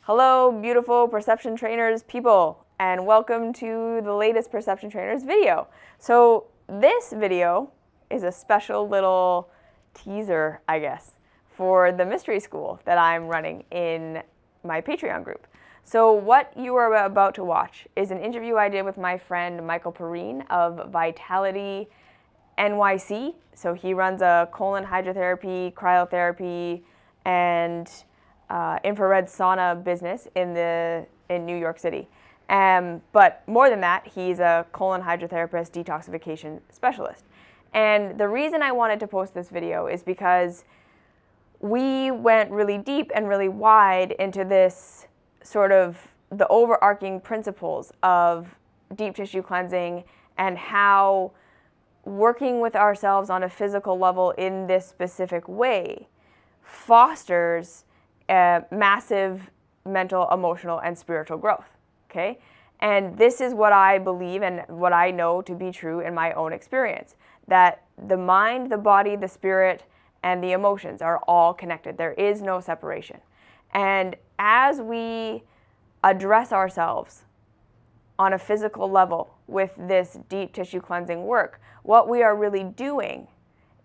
Hello, beautiful perception trainers people, and welcome to the latest perception trainers video. So this video is a special little teaser, I guess, for the mystery school that I'm running in my Patreon group. So what you are about to watch is an interview I did with my friend Mike Perrine of Vitality NYC. So he runs a colon hydrotherapy, cryotherapy, and infrared sauna business in New York City. But more than that, he's a colon hydrotherapist, detoxification specialist. And the reason I wanted to post this video is because we went really deep and really wide into this sort of the overarching principles of deep tissue cleansing and how working with ourselves on a physical level in this specific way fosters massive mental, emotional, and spiritual growth, okay? And this is what I believe and what I know to be true in my own experience, that the mind, the body, the spirit, and the emotions are all connected. There is no separation. And as we address ourselves on a physical level with this deep tissue cleansing work, what we are really doing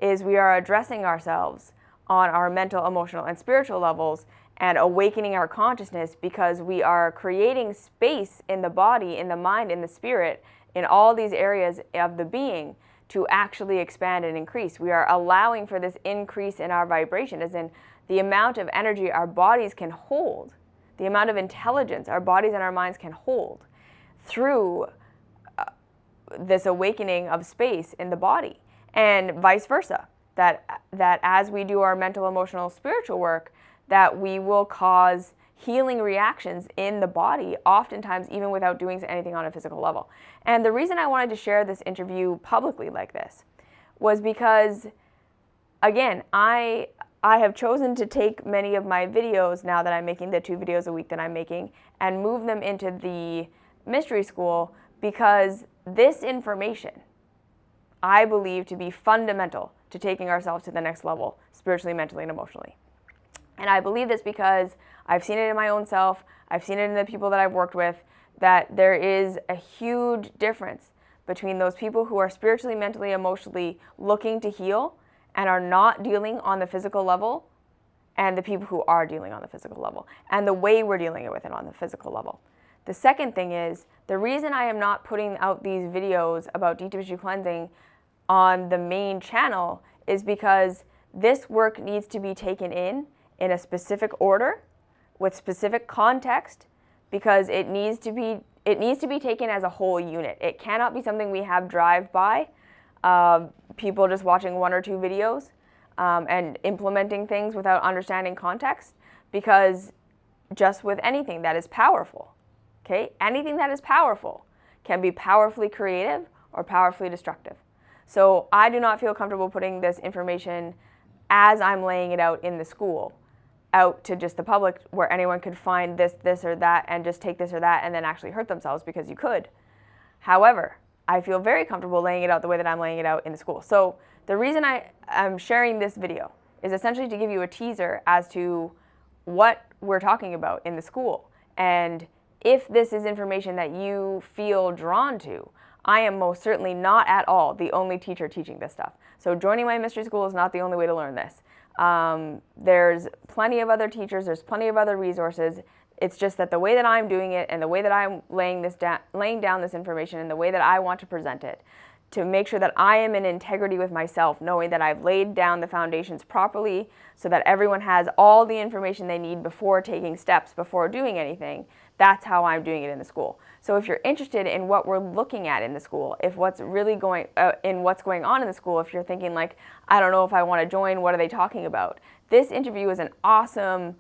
is we are addressing ourselves on our mental, emotional, and spiritual levels and awakening our consciousness, because we are creating space in the body, in the mind, in the spirit, in all these areas of the being to actually expand and increase. We are allowing for this increase in our vibration, as in the amount of energy our bodies can hold, the amount of intelligence our bodies and our minds can hold through this awakening of space in the body, and vice versa. That as we do our mental, emotional, spiritual work, that we will cause healing reactions in the body, oftentimes even without doing anything on a physical level. And the reason I wanted to share this interview publicly like this was because, again, I have chosen to take many of my videos, now that I'm making the 2 videos a week that I'm making, and move them into the mystery school, because this information I believe to be fundamental to taking ourselves to the next level, spiritually, mentally, and emotionally. And I believe this because I've seen it in my own self, I've seen it in the people that I've worked with, that there is a huge difference between those people who are spiritually, mentally, emotionally looking to heal and are not dealing on the physical level, and the people who are dealing on the physical level, and the way we're dealing with it on the physical level. The second thing is, the reason I am not putting out these videos about deep tissue cleansing on the main channel is because this work needs to be taken in a specific order with specific context, because it needs to be taken as a whole unit. It cannot be something we have drive-by, people just watching 1 or 2 videos and implementing things without understanding context, because just with anything that is powerful, okay, anything that is powerful can be powerfully creative or powerfully destructive. So I do not feel comfortable putting this information as I'm laying it out in the school out to just the public, where anyone could find this or that and just take this or that and then actually hurt themselves, because you could. However, I feel very comfortable laying it out the way that I'm laying it out in the school. So the reason I'm sharing this video is essentially to give you a teaser as to what we're talking about in the school. And if this is information that you feel drawn to, I am most certainly not at all the only teacher teaching this stuff. So joining my mystery school is not the only way to learn this. There's plenty of other teachers, there's plenty of other resources. It's just that the way that I'm doing it and the way that I'm laying down this information and the way that I want to present it, to make sure that I am in integrity with myself, knowing that I've laid down the foundations properly so that everyone has all the information they need before taking steps, before doing anything. That's how I'm doing it in the school. So if you're interested in what we're looking at in the school, if what's really going on in the school, if you're thinking like, I don't know if I want to join, what are they talking about? This interview is an awesome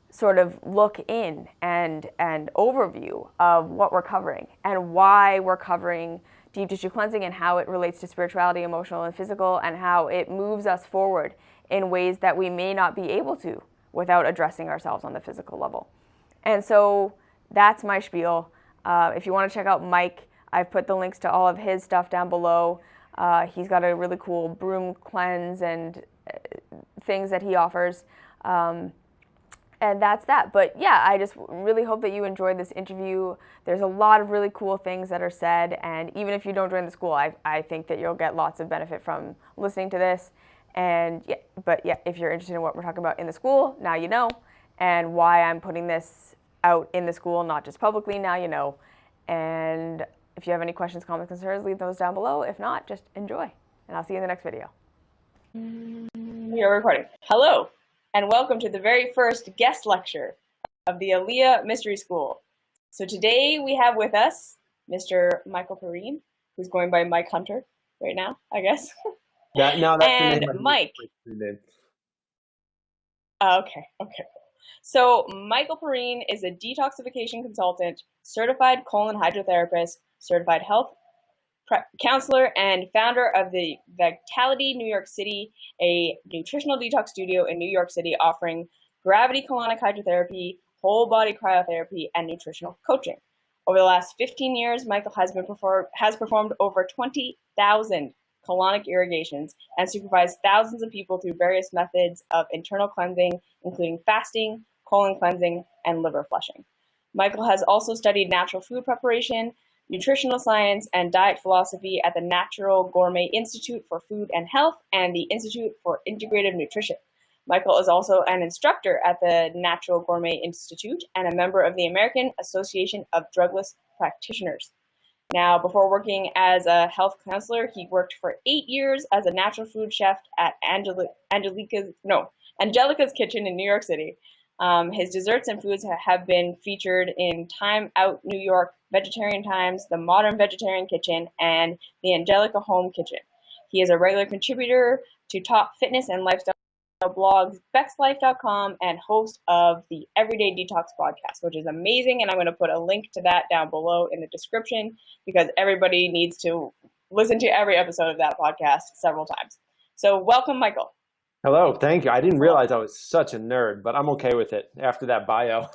sort of look in and overview of what we're covering and why we're covering deep tissue cleansing and how it relates to spirituality, emotional, and physical, and how it moves us forward in ways that we may not be able to without addressing ourselves on the physical level. And so that's my spiel. If you want to check out Mike, I've put the links to all of his stuff down below. He's got a really cool broom cleanse and things that he offers. And that's that. But yeah, I just really hope that you enjoyed this interview. There's a lot of really cool things that are said, and even if you don't join the school, I think that you'll get lots of benefit from listening to this. And yeah, but yeah, if you're interested in what we're talking about in the school, now you know, and why I'm putting this out in the school, not just publicly, now you know. And if you have any questions, comments, concerns, leave those down below. If not, just enjoy, and I'll see you in the next video. We are recording. Hello, and welcome to the very first guest lecture of the Aliyah Mystery School. So today we have with us Mr. Michael Perrine, who's going by Mike Hunter right now, I guess. That's and the name Mike. Okay. So Michael Perrine is a detoxification consultant, certified colon hydrotherapist, certified health counselor, and founder of the Vitality New York City, a nutritional detox studio in New York City offering gravity colonic hydrotherapy, whole body cryotherapy, and nutritional coaching. Over the last 15 years, Michael has performed over 20,000 colonic irrigations and supervised thousands of people through various methods of internal cleansing, including fasting, colon cleansing, and liver flushing. Michael has also studied natural food preparation, nutritional science, and diet philosophy at the Natural Gourmet Institute for Food and Health and the Institute for Integrative Nutrition. Michael is also an instructor at the Natural Gourmet Institute and a member of the American Association of Drugless Practitioners. Now, before working as a health counselor, he worked for 8 years as a natural food chef at Angelica's Kitchen in New York City. His desserts and foods have been featured in Time Out New York, Vegetarian Times, The Modern Vegetarian Kitchen, and the Angelica Home Kitchen. He is a regular contributor to top fitness and lifestyle blogs, BexLife.com, and host of the Everyday Detox podcast, which is amazing. And I'm going to put a link to that down below in the description because everybody needs to listen to every episode of that podcast several times. So welcome, Michael. Hello, thank you. I didn't realize I was such a nerd, but I'm okay with it after that bio.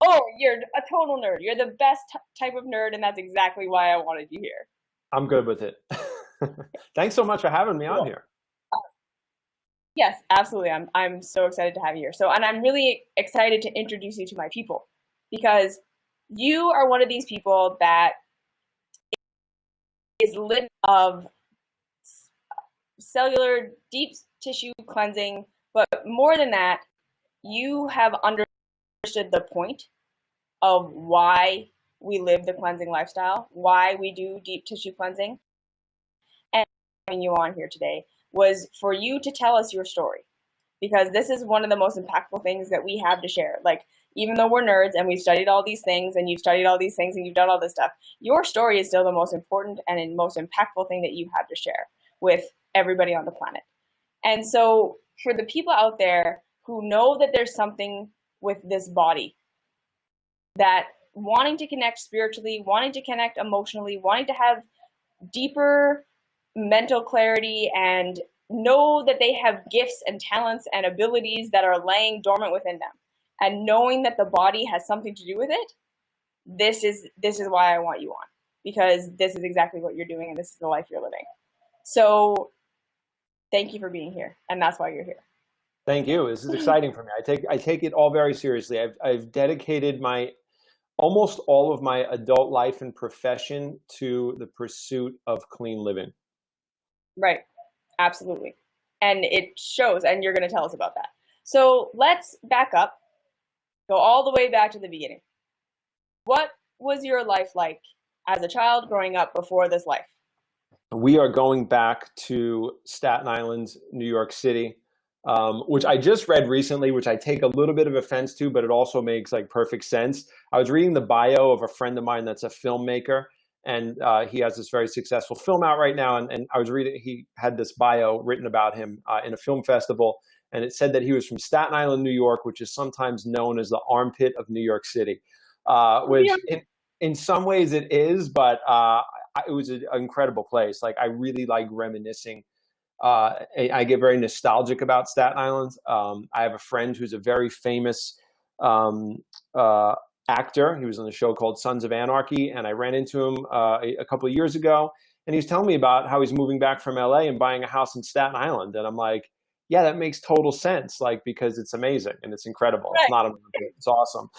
Oh, you're a total nerd. You're the best type of nerd, and that's exactly why I wanted you here. I'm good with it. Thanks so much for having me on here. Yes, absolutely. I'm so excited to have you here. And I'm really excited to introduce you to my people because you are one of these people that is lit of cellular deep tissue cleansing, but more than that, you have understood the point of why we live the cleansing lifestyle, why we do deep tissue cleansing. And having you on here today was for you to tell us your story, because this is one of the most impactful things that we have to share. Like, even though we're nerds and we've studied all these things and you've studied all these things and you've done all this stuff, your story is still the most important and most impactful thing that you have to share with everybody on the planet. And so for the people out there who know that there's something with this body, that wanting to connect spiritually, wanting to connect emotionally, wanting to have deeper mental clarity and know that they have gifts and talents and abilities that are laying dormant within them, and knowing that the body has something to do with it, this is why I want you on, because this is exactly what you're doing and this is the life you're living. So thank you for being here, and that's why you're here. Thank you. This is exciting for me. I take it all very seriously. I've dedicated almost all of my adult life and profession to the pursuit of clean living. Right. Absolutely. And it shows, and you're going to tell us about that. So let's back up, go all the way back to the beginning. What was your life like as a child growing up before this life? We are going back to Staten Island, New York City, which I just read recently, which I take a little bit of offense to, but it also makes like perfect sense. I was reading the bio of a friend of mine that's a filmmaker, and he has this very successful film out right now. And I was reading, he had this bio written about him in a film festival, and it said that he was from Staten Island, New York, which is sometimes known as the armpit of New York City, which in some ways it is, but it was an incredible place. Like, I really like reminiscing. I get very nostalgic about Staten Island. I have a friend who's a very famous actor. He was on a show called Sons of Anarchy, and I ran into him a couple of years ago, and he was telling me about how he's moving back from LA and buying a house in Staten Island. And I'm like, yeah, that makes total sense. Like, because it's amazing and it's incredible. It's Right. not, it's awesome.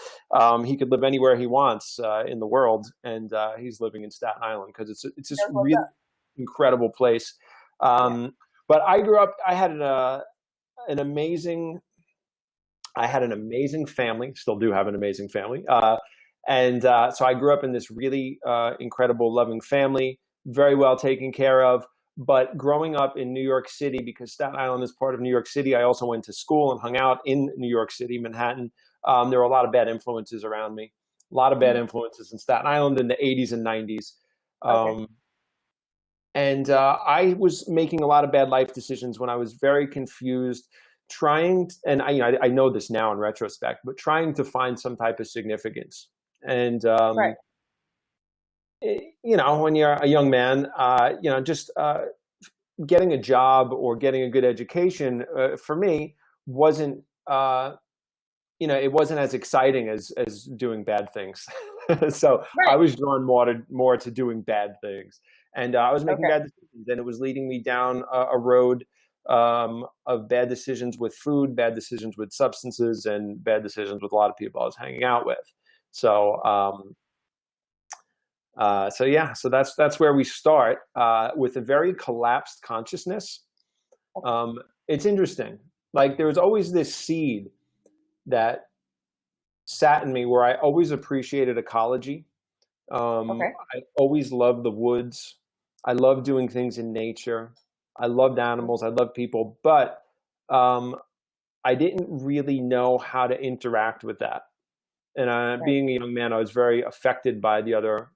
He could live anywhere he wants in the world, and he's living in Staten Island because it's this That's what's really up. incredible place. Yeah. But I grew up. I had an amazing. I had an amazing family. Still do have an amazing family. So I grew up in this really incredible, loving family, very well taken care of. But growing up in New York City, because Staten Island is part of New York City, I also went to school and hung out in New York City, Manhattan. There were a lot of bad influences around me, a lot of bad Mhm. influences in Staten Island in the 80s and 90s. Okay. Um, and I was making a lot of bad life decisions when I was very confused, and I know this now in retrospect, but trying to find some type of significance. And Right. when you're a young man, just getting a job or getting a good education for me wasn't, it wasn't as exciting as doing bad things. So I Right. was drawn more to doing bad things, and I was making Okay. bad decisions, and it was leading me down a road of bad decisions with food, bad decisions with substances, and bad decisions with a lot of people I was hanging out with. So so that's where we start with a very collapsed consciousness. It's interesting. Like, there was always this seed that sat in me where I always appreciated ecology. Okay. I always loved the woods. I loved doing things in nature. I loved animals. I loved people, but um, I didn't really know how to interact with that. And Right. being a young man, I was very affected by the other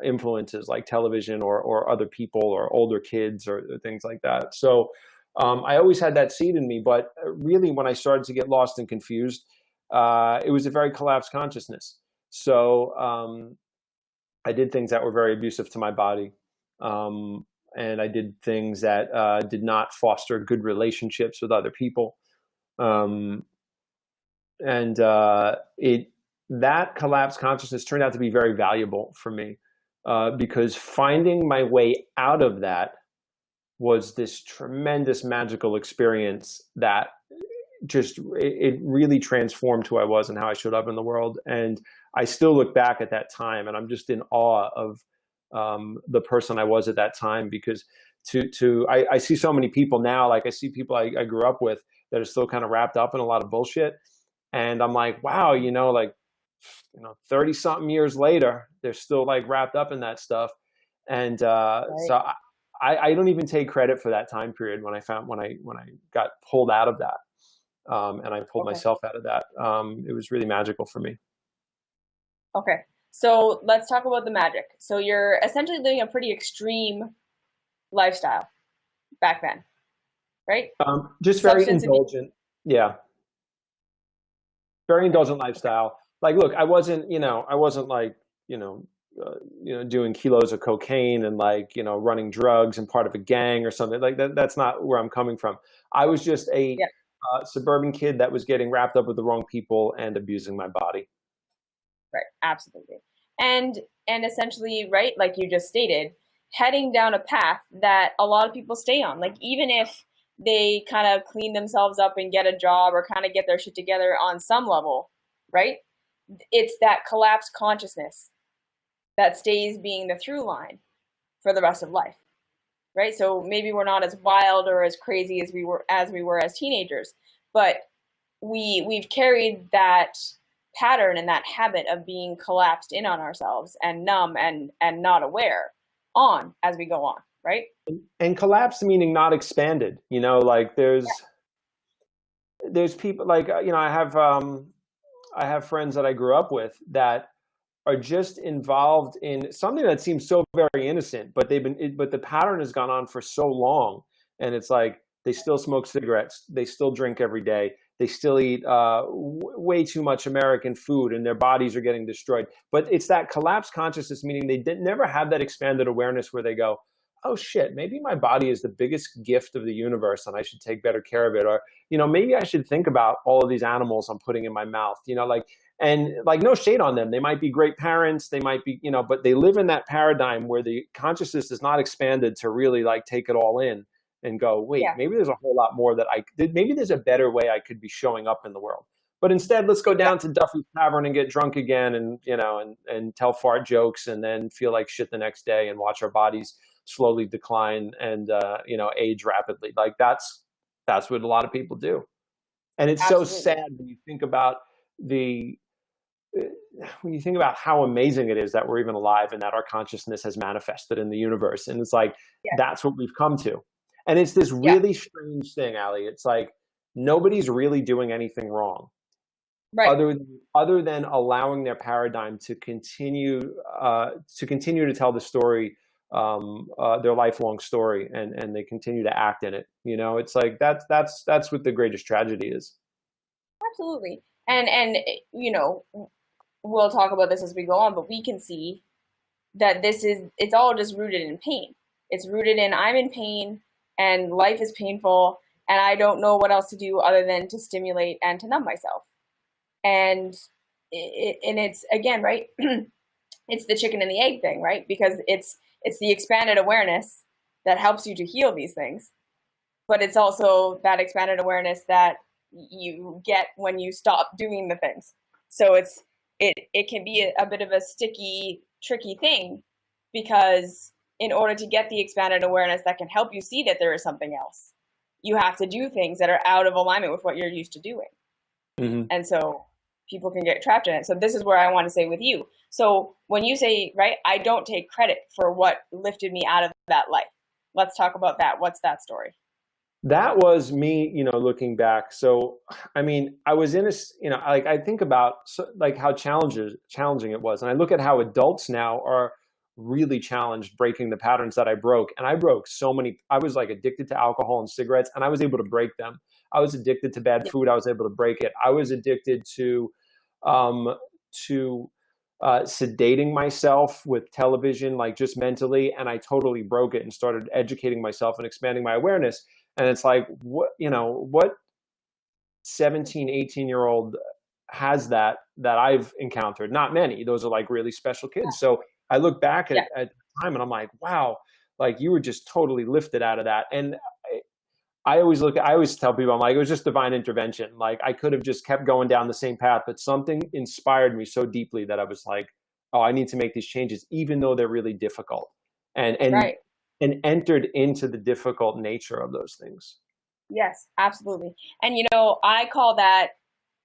influences like television or other people or older kids or things like that. So I always had that seed in me, but really when I started to get lost and confused, it was a very collapsed consciousness. So I did things that were very abusive to my body. And I did things that did not foster good relationships with other people. Um, and that collapsed consciousness turned out to be very valuable for me because finding my way out of that was this tremendous magical experience that it really transformed who I was and how I showed up in the world. And I still look back at that time and I'm just in awe of the person I was at that time, because I see so many people now, like I see people I grew up with that are still kind of wrapped up in a lot of bullshit. And I'm like, wow, 30 something years later, they're still like wrapped up in that stuff. And Right. so I don't even take credit for that time period when I got pulled out of that. And I pulled Okay. myself out of that. It was really magical for me. Okay. So let's talk about the magic. So you're essentially living a pretty extreme lifestyle back then, right? Just very Substance abuse. indulgent. Yeah. Very Okay. indulgent Okay. lifestyle. Like, look, I wasn't like, doing kilos of cocaine and like, running drugs and part of a gang or something like that. That's not where I'm coming from. I was just a Yeah. suburban kid that was getting wrapped up with the wrong people and abusing my body. Right. Absolutely. And and essentially, right, like you just stated, heading down a path that a lot of people stay on. Like even if they kind of clean themselves up and get a job or kind of get their shit together on some level, right? It's that collapsed consciousness that stays being the through line for the rest of life, right? So maybe we're not as wild or as crazy as we were as teenagers, but we've carried that pattern and that habit of being collapsed in on ourselves and numb and not aware on as we go on, right? And collapse meaning not expanded. Like there's people like I have friends that I grew up with that are just involved in something that seems so very innocent, but but the pattern has gone on for so long, and it's like they still smoke cigarettes, they still drink every day, they still eat way too much American food, and their bodies are getting destroyed. But it's that collapsed consciousness, meaning they never have that expanded awareness where they go, "Oh shit, maybe my body is the biggest gift of the universe, and I should take better care of it," or maybe I should think about all of these animals I'm putting in my mouth, and like, no shade on them. They might be great parents. They might be, but they live in that paradigm where the consciousness is not expanded to really like take it all in. and go, wait, Yeah. maybe there's a whole lot more that maybe there's a better way I could be showing up in the world. But instead, let's go Yeah. down to Duffy's Tavern and get drunk again, and and tell fart jokes, and then feel like shit the next day, and watch our bodies slowly decline and age rapidly. Like that's what a lot of people do, and it's so Absolutely. sad the when you think about how amazing it is that we're even alive and that our consciousness has manifested in the universe. And it's like, Yeah. that's what we've come to. And it's this Yeah. really strange thing, Ali. It's like nobody's really doing anything wrong Right. other than allowing their paradigm to continue to tell the story, their lifelong story, and they continue to act in it. It's like that's what the greatest tragedy is. Absolutely. And we'll talk about this as we go on, but we can see that it's all just rooted in pain. It's rooted in I'm in pain and life is painful and I don't know what else to do other than to stimulate and to numb myself. And it's again, right? It's the chicken and the egg thing, right? Because it's the expanded awareness that helps you to heal these things, but it's also that expanded awareness that you get when you stop doing the things. So it can be a bit of a sticky, tricky thing, because in order to get the expanded awareness that can help you see that there is something else, you have to do things that are out of alignment with what you're used to doing. Mm-hmm. And so people can get trapped in it. So this is where I want to say with you. So when you say, right, I don't take credit for what lifted me out of that life. Let's talk about that. What's that story? That was me, looking back. So, I mean, I was in like I think about like how challenging it was. And I look at how adults now are really challenged breaking the patterns that I broke. And I broke I was like addicted to alcohol and cigarettes, and I was able to break them. I was addicted to bad Yeah. food. I was able to break it. I was addicted um, to sedating myself with television, like just mentally. And I totally broke it and started educating myself and expanding my awareness. And it's like, what 17, 18-year-old has that I've encountered? Not many. Those are like really special kids. So I look back Yeah. at the time and I'm like, wow, like you were just totally lifted out of that. And I always tell people, I'm like, it was just divine intervention. Like I could have just kept going down the same path, but something inspired me so deeply that I was like, oh, I need to make these changes, even though they're really difficult. And Right. and entered into the difficult nature of those things. Yes, absolutely. And I call that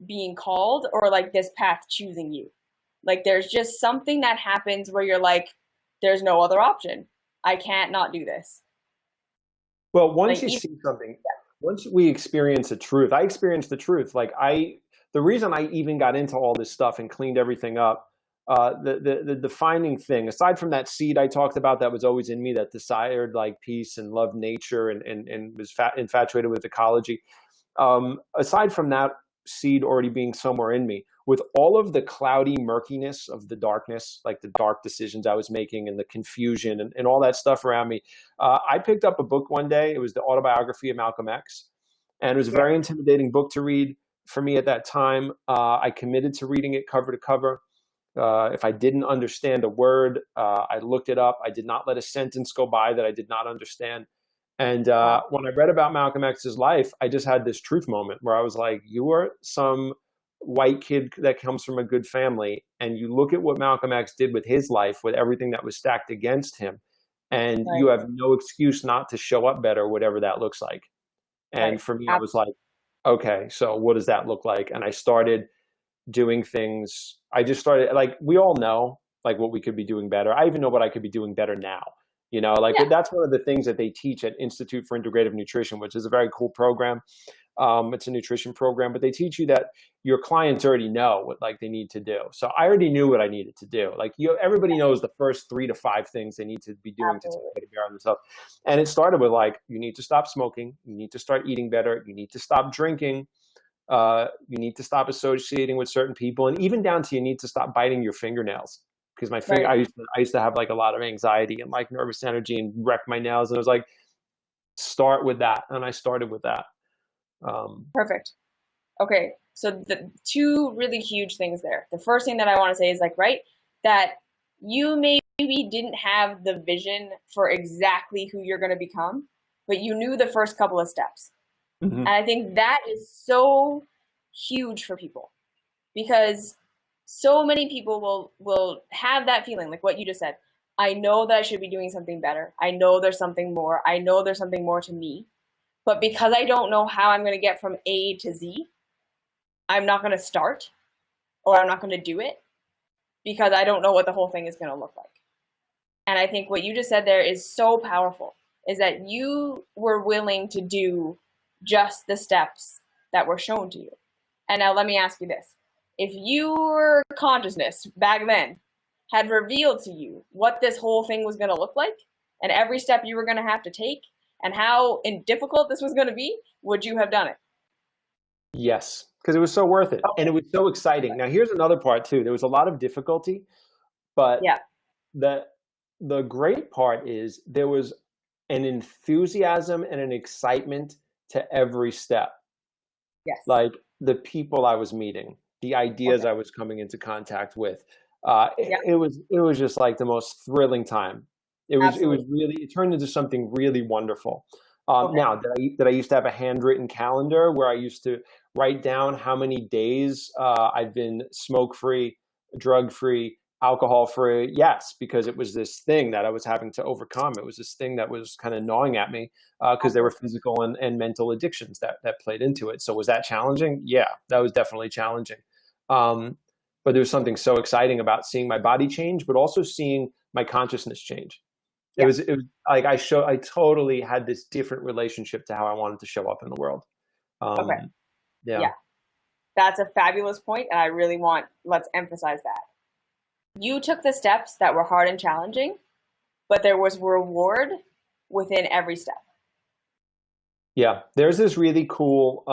being called, or like this path choosing you. Like there's just something that happens where you're like, there's no other option. I can't not do this. Well, once Like you even, see something, once we experience the truth, I experienced the truth. The reason I even got into all this stuff and cleaned everything up, the defining thing, aside from that seed I talked about that was always in me, that desired like peace and loved nature and was infatuated with ecology. Aside from that seed already being somewhere in me, with all of the cloudy murkiness of the darkness, like the dark decisions I was making and the confusion and all that stuff around me, I picked up a book one day. It was the autobiography of Malcolm X. And it was a yeah, very intimidating book to read for me at that time. I committed to reading it cover to cover. If I didn't understand a word, I looked it up. I did not let a sentence go by that I did not understand. And wow, when I read about Malcolm X's life, I just had this truth moment where I was like, you are some white kid that comes from a good family, and you look at what Malcolm X did with his life, with everything that was stacked against him, and you right, have no excuse not to show up better, whatever that looks like. And right, for me, I was absolutely, like, okay, so what does that look like? And I started doing things. I just started, like, we all know like what we could be doing better. I even know what I could be doing better now. Like yeah, that's one of the things that they teach at Institute for Integrative Nutrition, which is a very cool program. It's a nutrition program, but they teach you that your clients already know what like they need to do. So I already knew what I needed to do. Like everybody knows the first 3 to 5 things they need to be doing to take absolutely, better care of themselves. And it started with like, you need to stop smoking, you need to start eating better, you need to stop drinking, you need to stop associating with certain people, and even down to you need to stop biting your fingernails. Because right, I used to have like a lot of anxiety and like nervous energy and wreck my nails. And I was like, start with that. And I started with that. perfect. Okay, so the two really huge things there. The first thing that I want to say is like, right, that you maybe didn't have the vision for exactly who you're going to become, but you knew the first couple of steps. Hmm. And I think that is so huge for people, because so many people will have that feeling, like what you just said. I know that I should be doing something better. I know there's something more. I know there's something more to me. But because I don't know how I'm going to get from A to Z, I'm not going to start, or I'm not going to do it, because I don't know what the whole thing is going to look like. And I think what you just said there is so powerful, is that you were willing to do just the steps that were shown to you. And now let me ask you this. If your consciousness back then had revealed to you what this whole thing was going to look like, and every step you were going to have to take, and how difficult this was going to be, would you have done it? Yes, because it was so worth it. And it was so exciting. Now, here's another part too. There was a lot of difficulty, but Yeah. the great part is there was an enthusiasm and an excitement to every step. Yes. Like the people I was meeting, the ideas Okay. I was coming into contact with. Yeah. It was just like the most thrilling time. It was Absolutely. really, it turned into something really wonderful. Okay. Now, did I used to have a handwritten calendar where I used to write down how many days I've been smoke free, drug free, alcohol free? Yes, because it was this thing that I was having to overcome. It was this thing that was kind of gnawing at me because there were Absolutely. physical and mental addictions that played into it. So was that challenging? Yeah, that was definitely challenging. Um, but there was something so exciting about seeing my body change, but also seeing my consciousness change. Yeah. It was like I totally had this different relationship to how I wanted to show up in the world. Okay. Yeah. Yeah. That's a fabulous point, and I really let's emphasize that. You took the steps that were hard and challenging, but there was reward within every step. Yeah, there's this really cool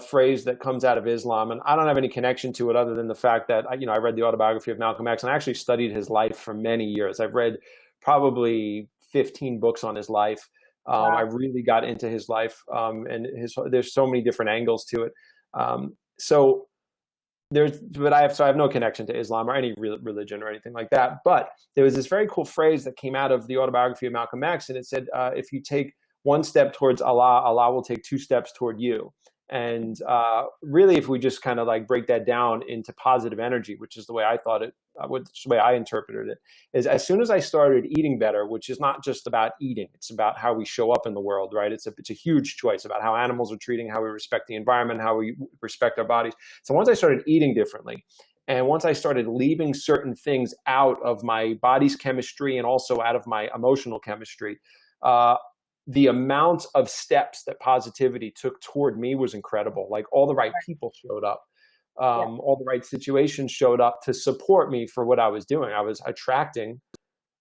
phrase that comes out of Islam, and I don't have any connection to it other than the fact that I read the autobiography of Malcolm X, and I actually studied his life for many years. I've read probably 15 books on his life. I Wow. really got into his life, and there's so many different angles to it. So I have no connection to Islam or any religion or anything like that. But there was this very cool phrase that came out of the autobiography of Malcolm X, and it said, "If you take one step towards Allah, Allah will take two steps toward you." And really, if we just kind of like break that down into positive energy, which is the way I thought it, which is the way I interpreted it, is as soon as I started eating better, which is not just about eating, it's about how we show up in the world, right? It's a huge choice about how animals are treating, how we respect the environment, how we respect our bodies. So once I started eating differently, and once I started leaving certain things out of my body's chemistry and also out of my emotional chemistry, uh, the amount of steps that positivity took toward me was incredible. Like all the right people showed up, Yeah. all the right situations showed up to support me for what I was doing. I was attracting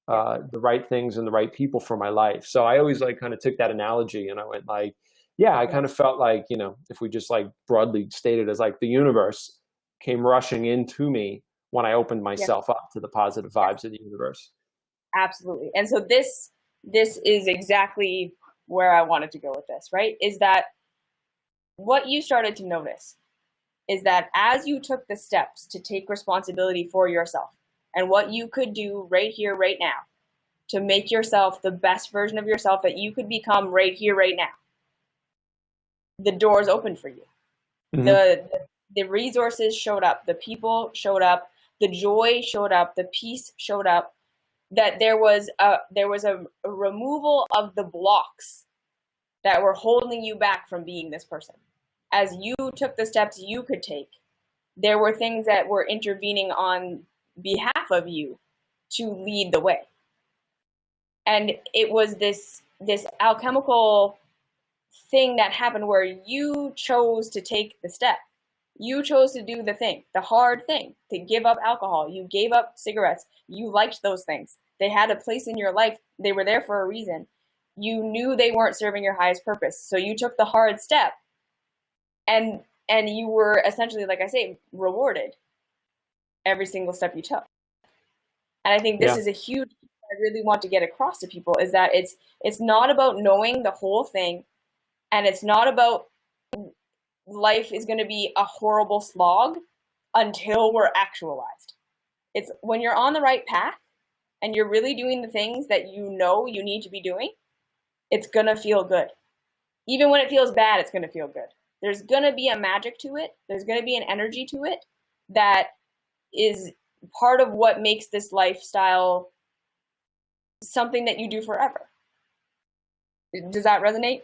Yeah. the right things and the right people for my life. So I always like kind of took that analogy and I went like, yeah, I Yeah. kind of felt like, if we just like broadly stated as like the universe came rushing into me when I opened Yeah. myself up to the positive Yeah. vibes of the universe. Absolutely. And so this is exactly where I wanted to go with this, right? Is that what you started to notice is that as you took the steps to take responsibility for yourself and what you could do right here, right now, to make yourself the best version of yourself that you could become right here, right now, the doors opened for you. Hmm. The resources showed up, the people showed up, the joy showed up, the peace showed up. That there was a removal of the blocks that were holding you back from being this person. As you took the steps you could take, there were things that were intervening on behalf of you to lead the way. And it was this alchemical thing that happened where you chose to take the step. You chose to do the thing, the hard thing, to give up alcohol. You gave up cigarettes. You liked those things. They had a place in your life. They were there for a reason. You knew they weren't serving your highest purpose. So you took the hard step, and you were essentially, like I say, rewarded every single step you took. And I think this Yeah. is a huge thing I really want to get across to people, is that it's not about knowing the whole thing, and it's not about life is going to be a horrible slog until we're actualized. It's when you're on the right path and you're really doing the things that you know you need to be doing, it's going to feel good. Even when it feels bad, it's going to feel good. There's going to be a magic to it. There's going to be an energy to it that is part of what makes this lifestyle something that you do forever. Does that resonate?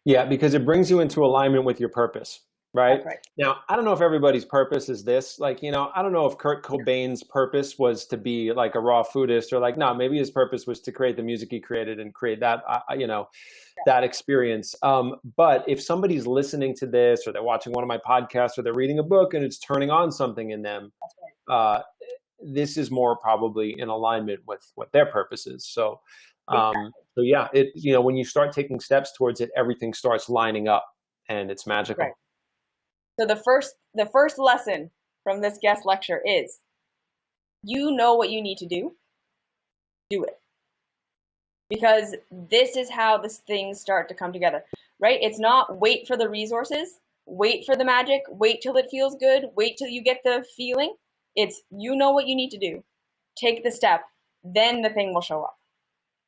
Yeah, because it brings you into alignment with your purpose, right? That's right. Now, I don't know if everybody's purpose is this. Like, I don't know if Kurt Cobain's purpose was to be like a raw foodist, or like, no, maybe his purpose was to create the music he created and create that, that experience. But if somebody's listening to this, or they're watching one of my podcasts, or they're reading a book and it's turning on something in them, this is more probably in alignment with what their purpose is. So, so yeah, when you start taking steps towards it, everything starts lining up, and it's magical. Right. So the first lesson from this guest lecture is, you know what you need to do it. Because this is how these things start to come together, right? It's not wait for the resources, wait for the magic, wait till it feels good, wait till you get the feeling. It's, you know what you need to do. Take the step, then the thing will show up.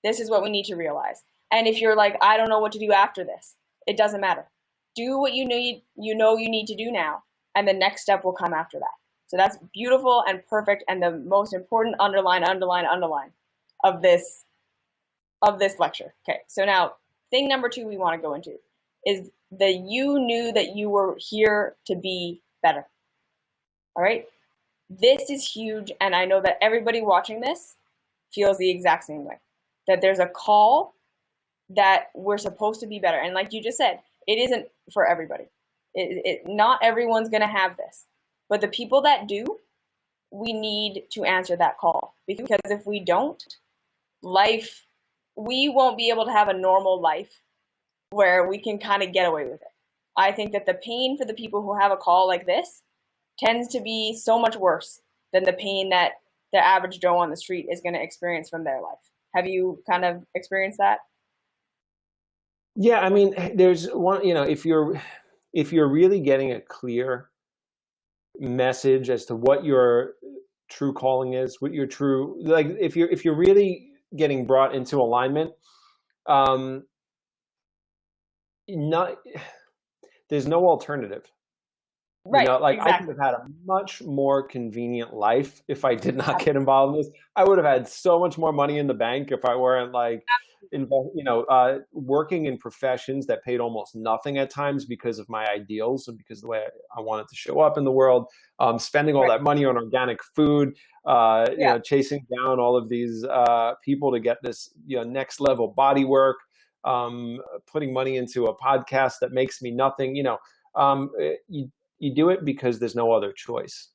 This is what we need to realize. And if you're like, I don't know what to do after this, it doesn't matter. Do what you need to do now, and the next step will come after that. So that's beautiful and perfect, and the most important underline of this lecture. Okay, so now thing number 2 we want to go into is that you knew that you were here to be better. All right? This is huge, and I know that everybody watching this feels the exact same way. That there's a call that we're supposed to be better. And like you just said, it isn't for everybody. Not everyone's going to have this. But the people that do, we need to answer that call. Because if we don't, we won't be able to have a normal life where we can kind of get away with it. I think that the pain for the people who have a call like this tends to be so much worse than the pain that the average Joe on the street is going to experience from their life. Have you kind of experienced that? Yeah, I mean, there's one, if you're really getting a clear message as to what your true calling is, what your true, like, if you're really getting brought into alignment, there's no alternative. Right. Like, exactly. I could have had a much more convenient life if I did not get involved in this. I would have had so much more money in the bank if I weren't like, working in professions that paid almost nothing at times because of my ideals and because of the way I wanted to show up in the world. Spending all that money on organic food, chasing down all of these people to get this next level body work, putting money into a podcast that makes me nothing. You do it because there's no other choice.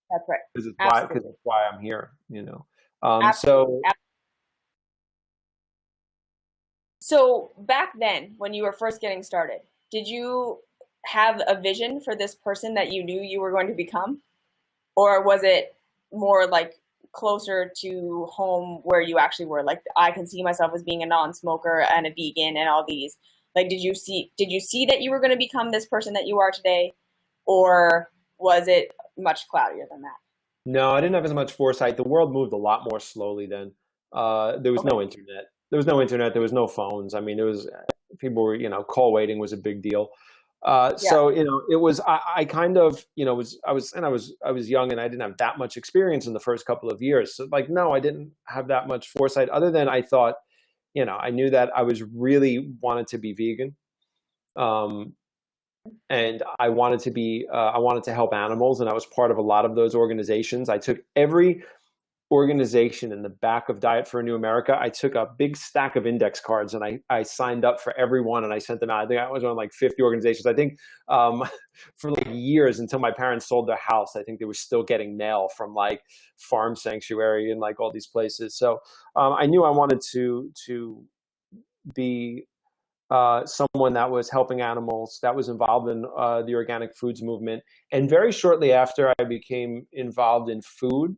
That's right. Because it's why I'm here. So back then, when you were first getting started, did you have a vision for this person that you knew you were going to become? Or was it more like closer to home where you actually were? Like, I can see myself as being a non-smoker and a vegan and all these. Like, did you see that you were going to become this person that you are today? Or was it much cloudier than that? No, I didn't have as much foresight. The world moved a lot more slowly then. There was no internet. There was no internet. There was no phones. I mean, people were, call waiting was a big deal. So, it was, I kind of, I was young and I didn't have that much experience in the first couple of years. So like, no, I didn't have that much foresight other than I thought, I knew that I was really wanted to be vegan. And I wanted to help animals. And I was part of a lot of those organizations. I took every organization in the back of Diet for a New America. I took a big stack of index cards and I signed up for everyone and I sent them out. I think I was on like 50 organizations. I think for like years until my parents sold their house, I think they were still getting mail from like Farm Sanctuary and like all these places. So I knew I wanted to be someone that was helping animals, that was involved in the organic foods movement. And very shortly after, I became involved in food.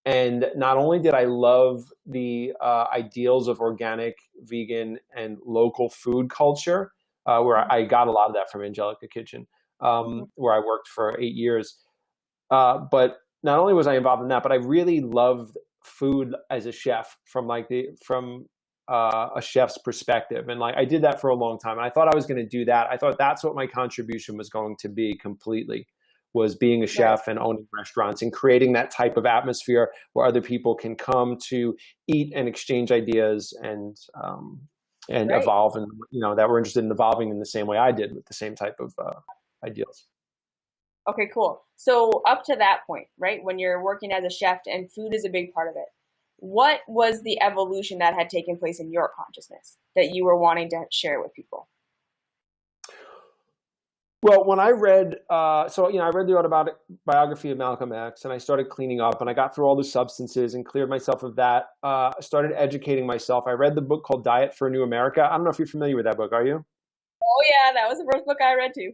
And not only did I love the ideals of organic, vegan, and local food culture, where I got a lot of that from Angelica Kitchen, where I worked for 8 years. But not only was I involved in that, but I really loved food as a chef from a chef's perspective. And like, I did that for a long time. And I thought I was going to do that. I thought that's what my contribution was going to be completely, was being a Right. chef and owning restaurants and creating that type of atmosphere where other people can come to eat and exchange ideas and Right. evolve, and that we're interested in evolving in the same way I did, with the same type of ideals. Okay, cool. So up to that point, right, when you're working as a chef and food is a big part of it, what was the evolution that had taken place in your consciousness that you were wanting to share with people? Well, when I read, I read the autobiography of Malcolm X, and I started cleaning up, and I got through all the substances and cleared myself of that. I started educating myself. I read the book called Diet for a New America. I don't know if you're familiar with that book. Are you? Oh yeah, that was the first book I read too.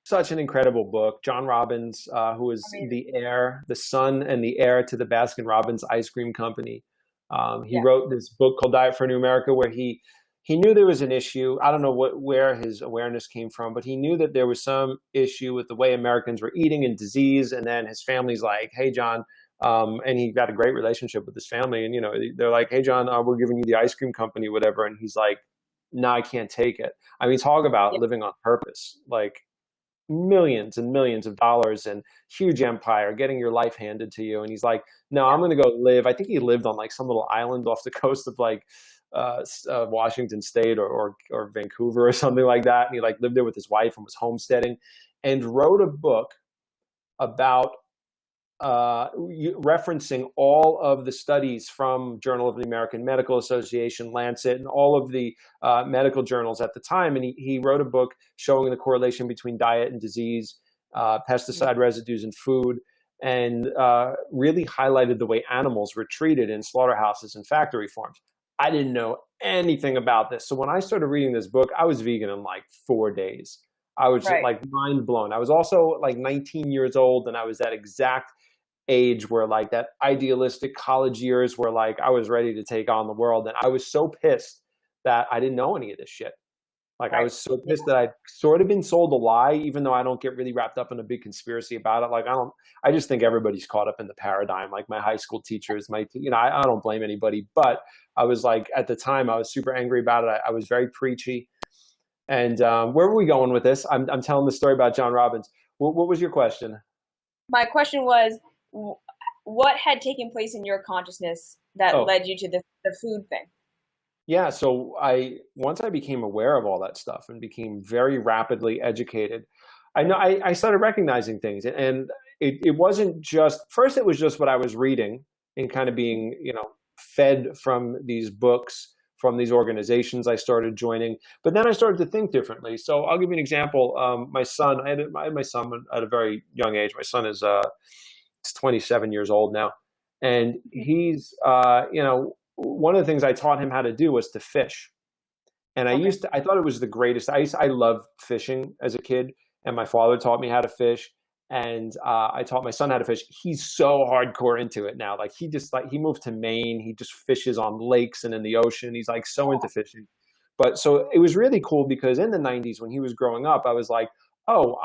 Such an incredible book. John Robbins, who is Amazing. the son and the heir to the Baskin Robbins ice cream company. He Yeah. wrote this book called Diet for a New America, where he knew there was an issue. I don't know where his awareness came from, but he knew that there was some issue with the way Americans were eating and disease. And then his family's like, "Hey, John," and he got a great relationship with his family. And they're like, "Hey, John, we're giving you the ice cream company, whatever." And he's like, "No, I can't take it." I mean, talk about Yeah. living on purpose, like millions and millions of dollars and huge empire, getting your life handed to you. And he's like, "No, I'm going to go live." I think he lived on like some little island off the coast of like Washington State or Vancouver or something like that. And he like lived there with his wife and was homesteading, and wrote a book about referencing all of the studies from Journal of the American Medical Association, Lancet, and all of the medical journals at the time. And he wrote a book showing the correlation between diet and disease, pesticide residues in food, and really highlighted the way animals were treated in slaughterhouses and factory farms. I didn't know anything about this. So when I started reading this book, I was vegan in like 4 days. I was just Right. like mind blown. I was also like 19 years old, and I was that exact age where like that idealistic college years where like I was ready to take on the world. And I was so pissed that I didn't know any of this shit. Like I Right. was so Yeah. pissed that I'd sort of been sold a lie, even though I don't get really wrapped up in a big conspiracy about it. Like I just think everybody's caught up in the paradigm. Like my high school teachers, I don't blame anybody, but I was like, at the time I was super angry about it. I was very preachy. And where were we going with this? I'm telling the story about John Robbins. What was your question? My question was, what had taken place in your consciousness that Oh, led you to the food thing? yeah, so once I became aware of all that stuff and became very rapidly educated, I started recognizing things, and it wasn't just first. It was just what I was reading and kind of being fed from these books, from these organizations I started joining. But then I started to think differently. So I'll give you an example. My son, I had my son at a very young age. My son is 27 years old now, and he's one of the things I taught him how to do was to fish. And Okay. I thought it was the greatest. I loved fishing as a kid, and my father taught me how to fish. And I taught my son how to fish. He's so hardcore into it now. Like he moved to Maine. He just fishes on lakes and in the ocean. He's like so into fishing. But so it was really cool because in the 90s when he was growing up, I was like, oh,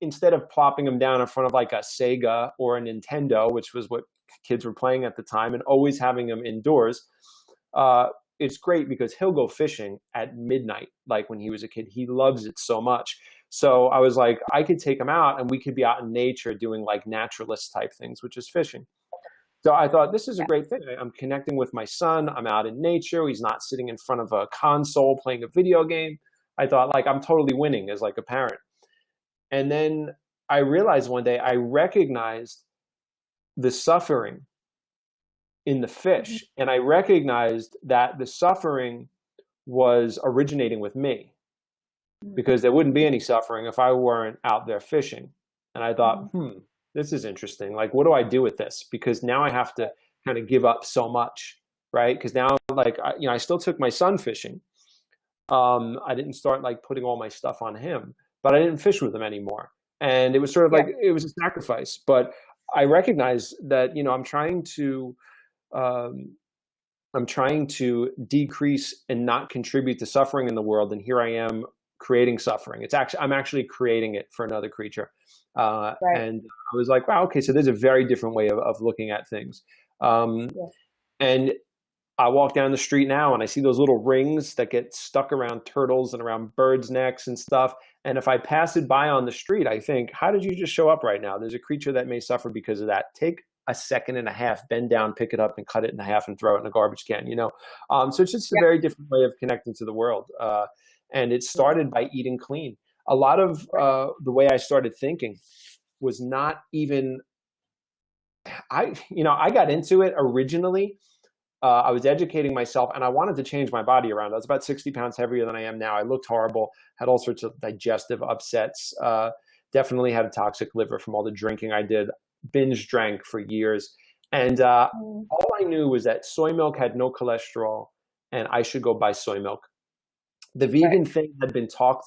instead of plopping him down in front of like a Sega or a Nintendo, which was what kids were playing at the time, and always having him indoors, uh, it's great because he'll go fishing at midnight, like when he was a kid. He loves it so much. So I was like, I could take him out and we could be out in nature doing like naturalist type things, which is fishing. So I thought this is a Yeah. great thing. I'm connecting with my son. I'm out in nature. He's not sitting in front of a console playing a video game. I thought like I'm totally winning as like a parent. And then I realized one day I recognized the suffering in the Mhm. fish. And I recognized that the suffering was originating with me because there wouldn't be any suffering if I weren't out there fishing. And I thought, Mhm. this is interesting. Like, what do I do with this? Because now I have to kind of give up so much, right? Because now, like, I still took my son fishing. I didn't start like putting all my stuff on him, but I didn't fish with him anymore. And it was sort of Yeah. like it was a sacrifice. But I recognize that um, I'm trying to decrease and not contribute to suffering in the world, and here I am creating suffering. I'm actually creating it for another creature, Right. and I was like, wow, okay, so there's a very different way of looking at things, Yeah. and I walk down the street now and I see those little rings that get stuck around turtles and around birds' necks and stuff. And if I pass it by on the street, I think, how did you just show up right now? There's a creature that may suffer because of that. Take a second and a half, bend down, pick it up, and cut it in half and throw it in a garbage can. So it's just a Yeah. very different way of connecting to the world. And it started by eating clean. A lot of the way I started thinking was not even I got into it originally. I was educating myself and I wanted to change my body around. I was about 60 pounds heavier than I am now. I looked horrible, had all sorts of digestive upsets, definitely had a toxic liver from all the drinking I did, binge drank for years. And all I knew was that soy milk had no cholesterol and I should go buy soy milk. The vegan thing had been talked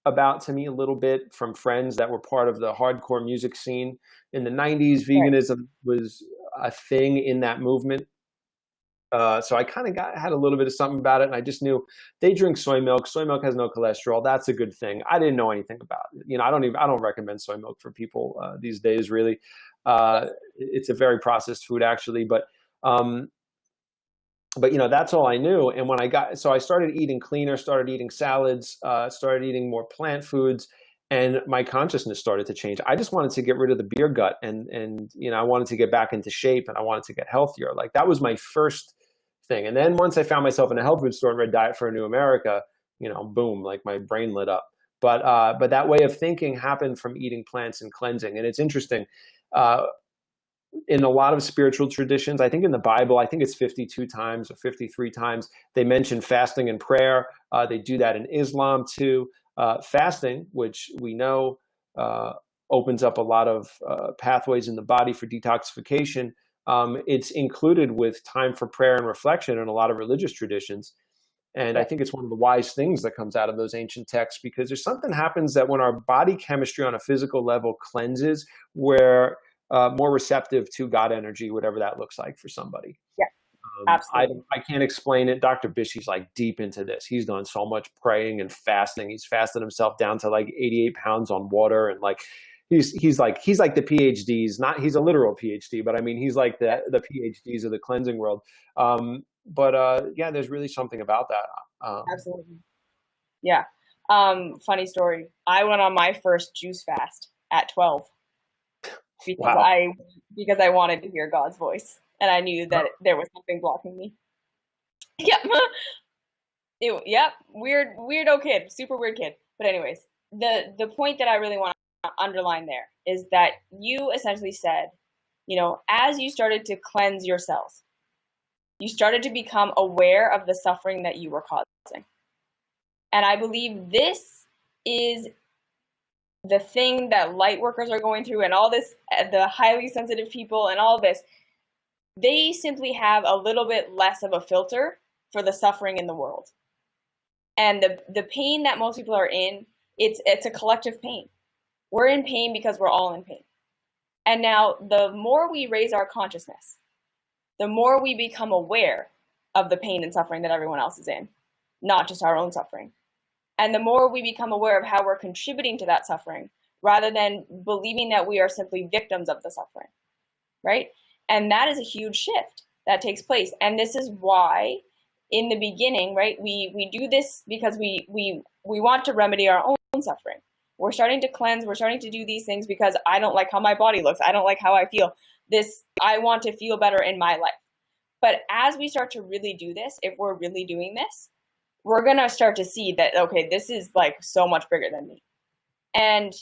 about to me a little bit from friends that were part of the hardcore music scene in the 90s. Veganism was a thing in that movement. So I kind of had a little bit of something about it, and I just knew they drink soy milk. Soy milk has no cholesterol. That's a good thing. I didn't know anything about it. I don't recommend soy milk for people these days. Really, it's a very processed food, actually. But that's all I knew. And when I started eating cleaner, started eating salads, started eating more plant foods, and my consciousness started to change. I just wanted to get rid of the beer gut, and I wanted to get back into shape, and I wanted to get healthier. Like that was my first thing. And then once I found myself in a health food store and read Diet for a New America, boom, like my brain lit up. But that way of thinking happened from eating plants and cleansing. And it's interesting. In a lot of spiritual traditions, I think in the Bible, I think it's 52 times or 53 times, they mention fasting and prayer. They do that in Islam too. Fasting, which we know opens up a lot of pathways in the body for detoxification. It's included with time for prayer and reflection in a lot of religious traditions. And I think it's one of the wise things that comes out of those ancient texts, because there's something happens that when our body chemistry on a physical level cleanses, we're more receptive to God energy, whatever that looks like for somebody. Yeah, absolutely. I can't explain it. Dr. Bishy's like deep into this. He's done so much praying and fasting. He's fasted himself down to like 88 pounds on water, and like he's like the PhDs. Not he's a literal PhD, but I mean he's like the PhDs of the cleansing world. Yeah, there's really something about that. Absolutely. Yeah. Funny story. I went on my first juice fast at 12 because I wanted to hear God's voice, and I knew that there was something blocking me. Yep. Weirdo kid, super weird kid. But anyways, the point that I really want to underline there is that you essentially said, as you started to cleanse your cells, you started to become aware of the suffering that you were causing. And I believe this is the thing that light workers are going through, and all this, the highly sensitive people and all this, they simply have a little bit less of a filter for the suffering in the world. And the pain that most people are in, it's a collective pain. We're in pain because we're all in pain. And now the more we raise our consciousness, the more we become aware of the pain and suffering that everyone else is in, not just our own suffering. And the more we become aware of how we're contributing to that suffering, rather than believing that we are simply victims of the suffering, right? And that is a huge shift that takes place. And this is why, in the beginning, right, we do this because we want to remedy our own suffering. We're starting to cleanse. We're starting to do these things because I don't like how my body looks. I don't like how I feel. I want to feel better in my life. But as we start to really do this, if we're really doing this, we're going to start to see that, okay, this is like so much bigger than me. And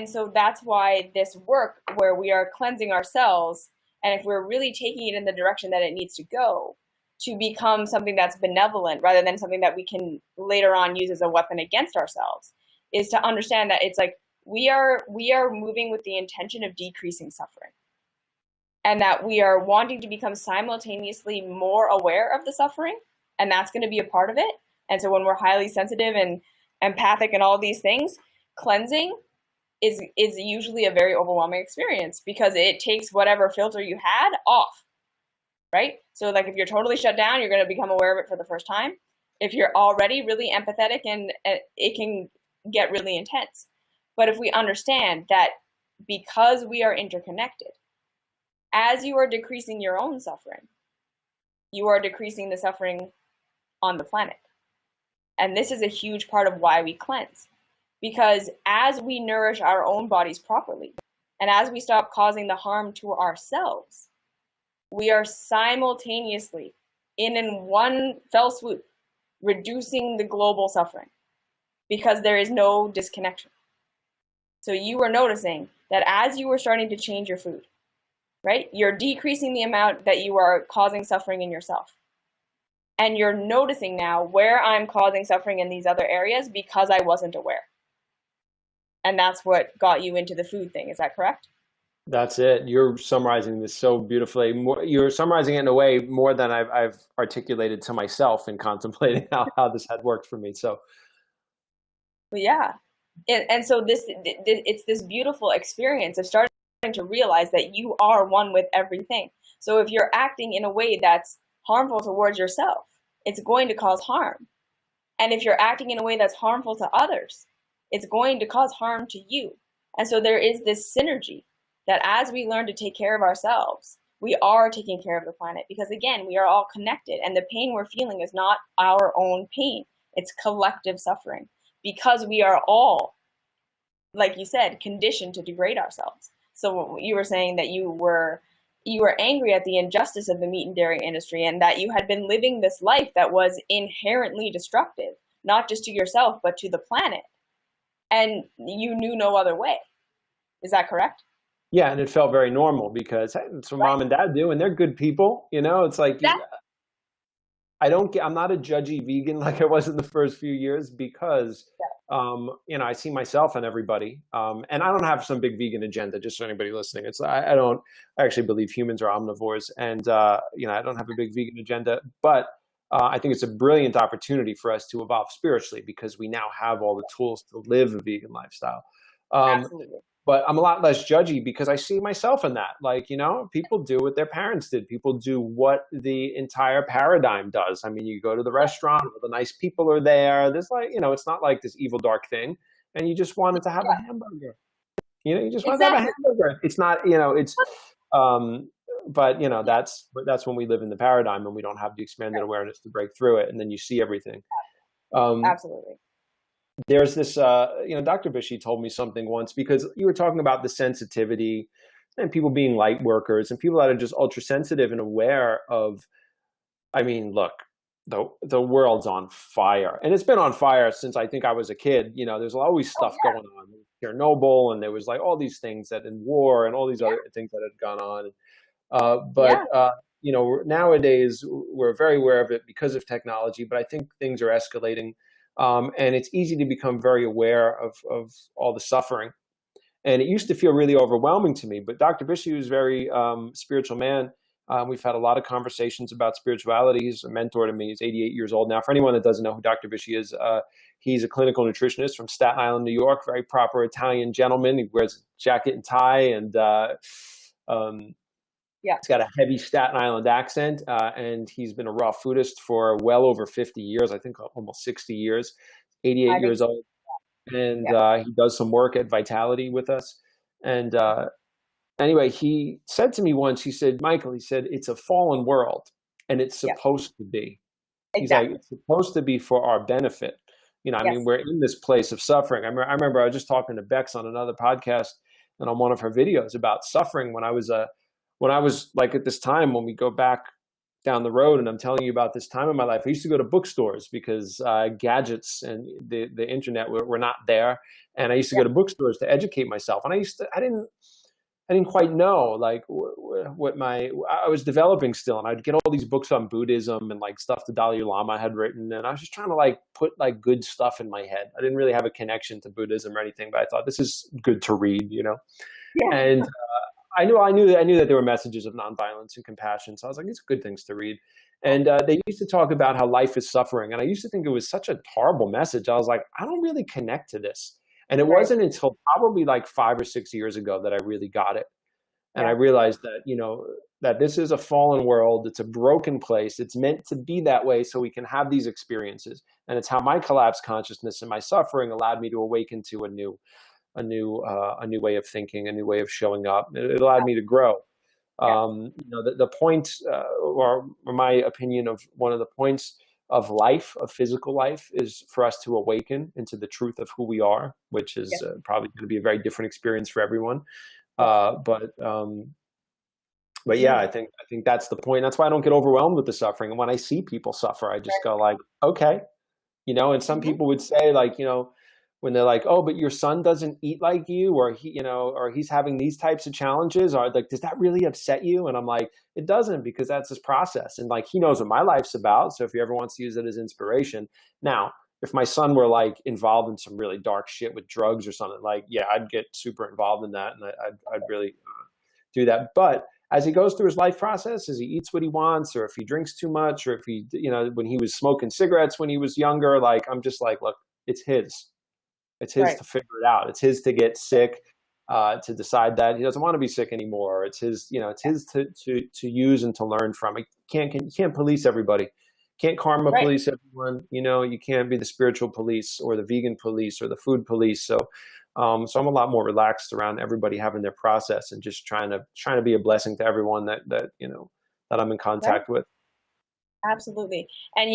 so that's why this work where we are cleansing ourselves, and if we're really taking it in the direction that it needs to go, to become something that's benevolent rather than something that we can later on use as a weapon against ourselves, is to understand that it's like we are moving with the intention of decreasing suffering, and that we are wanting to become simultaneously more aware of the suffering, and that's going to be a part of it. And so when we're highly sensitive and empathic and all these things, cleansing is usually a very overwhelming experience, because it takes whatever filter you had off, right? So like if you're totally shut down, you're going to become aware of it for the first time. If you're already really empathetic, and it can get really intense. But if we understand that because we are interconnected, as you are decreasing your own suffering, you are decreasing the suffering on the planet. And this is a huge part of why we cleanse. Because as we nourish our own bodies properly, and as we stop causing the harm to ourselves, we are simultaneously, in one fell swoop, reducing the global suffering, because there is no disconnection. So you were noticing that as you were starting to change your food, right, you're decreasing the amount that you are causing suffering in yourself. And you're noticing now where I'm causing suffering in these other areas because I wasn't aware. And that's what got you into the food thing. Is that correct? That's it. You're summarizing this so beautifully. You're summarizing it in a way more than I've articulated to myself in contemplating how this had worked for me. So, yeah. And so it's this beautiful experience of starting to realize that you are one with everything. So if you're acting in a way that's harmful towards yourself, it's going to cause harm. And if you're acting in a way that's harmful to others, it's going to cause harm to you. And so there is this synergy that as we learn to take care of ourselves, we are taking care of the planet, because again, we are all connected, and the pain we're feeling is not our own pain. It's collective suffering, because we are all, like you said, conditioned to degrade ourselves. So you were saying that you were angry at the injustice of the meat and dairy industry, and that you had been living this life that was inherently destructive, not just to yourself, but to the planet. And you knew no other way. Is that correct? yeah, and it felt very normal because hey, that's what mom and dad do, and they're good people. It's like I'm not a judgy vegan like I was in the first few years because, I see myself and everybody, and I don't have some big vegan agenda. Just for anybody listening, I actually believe humans are omnivores, and I don't have a big vegan agenda, but I think it's a brilliant opportunity for us to evolve spiritually because we now have all the tools to live a vegan lifestyle. Absolutely. But I'm a lot less judgy because I see myself in that. Like, people do what their parents did. People do what the entire paradigm does. I mean, you go to the restaurant, all the nice people are there. There's it's not like this evil, dark thing. And you just wanted to have a hamburger. You just want to have a hamburger. It's not, but that's when we live in the paradigm and we don't have the expanded awareness to break through it. And then you see everything. Absolutely. There's this, Dr. Vishy told me something once, because you were talking about the sensitivity and people being light workers and people that are just ultra sensitive and aware of, I mean, look, the world's on fire, and it's been on fire since I think I was a kid. There's always stuff going on. Chernobyl, and there was like all these things that in war and all these other things that had gone on. Nowadays we're very aware of it because of technology, but I think things are escalating. And it's easy to become very aware of all the suffering. And it used to feel really overwhelming to me. But Dr. Vishy is a very spiritual man. We've had a lot of conversations about spirituality. He's a mentor to me. He's 88 years old now. For anyone that doesn't know who Dr. Vishy is, he's a clinical nutritionist from Staten Island, New York, very proper Italian gentleman. He wears a jacket and tie, and he's got a heavy Staten Island accent, and he's been a raw foodist for well over 50 years, I think almost 60 years, 88 years old. And he does some work at Vitality with us. And anyway, he said to me once, he said, Michael, it's a fallen world, and it's supposed to be. Exactly. He's like, it's supposed to be for our benefit. I mean, we're in this place of suffering. I remember I was just talking to Bex on another podcast and on one of her videos about suffering when I was like at this time, when we go back down the road, and I'm telling you about this time in my life, I used to go to bookstores because gadgets and the internet were not there. And I used to go to bookstores to educate myself. And I didn't quite know like I was developing still. And I'd get all these books on Buddhism and like stuff the Dalai Lama had written. And I was just trying to like put like good stuff in my head. I didn't really have a connection to Buddhism or anything, but I thought this is good to read, And I knew that there were messages of nonviolence and compassion. So I was like, these are good things to read. And they used to talk about how life is suffering. And I used to think it was such a horrible message. I was like, I don't really connect to this. And it wasn't until probably like 5 or 6 years ago that I really got it. And I realized that, that this is a fallen world. It's a broken place. It's meant to be that way so we can have these experiences. And it's how my collapsed consciousness and my suffering allowed me to awaken to a new way of thinking, a new way of showing up. It allowed me to grow. The point, or my opinion of one of the points of life, of physical life, is for us to awaken into the truth of who we are, which is probably going to be a very different experience for everyone. But yeah, I think that's the point. That's why I don't get overwhelmed with the suffering. And when I see people suffer, I just go like, okay, and some people would say like, when they're like, oh, but your son doesn't eat like you, or or he's having these types of challenges, or like, does that really upset you? And I'm like, it doesn't, because that's his process. And like, he knows what my life's about. So if he ever wants to use it as inspiration. Now, if my son were like involved in some really dark shit with drugs or something, like, yeah, I'd get super involved in that. And I'd really do that. But as he goes through his life process, as he eats what he wants, or if he drinks too much, or if he, when he was smoking cigarettes when he was younger, like, I'm just like, look, it's his. It's his to figure it out. It's his to get sick, to decide that he doesn't want to be sick anymore. It's his, it's his to use and to learn from. You can't police everybody. Can't karma police everyone. You can't be the spiritual police or the vegan police or the food police. So I'm a lot more relaxed around everybody having their process and just trying to be a blessing to everyone that that I'm in contact with. Absolutely. And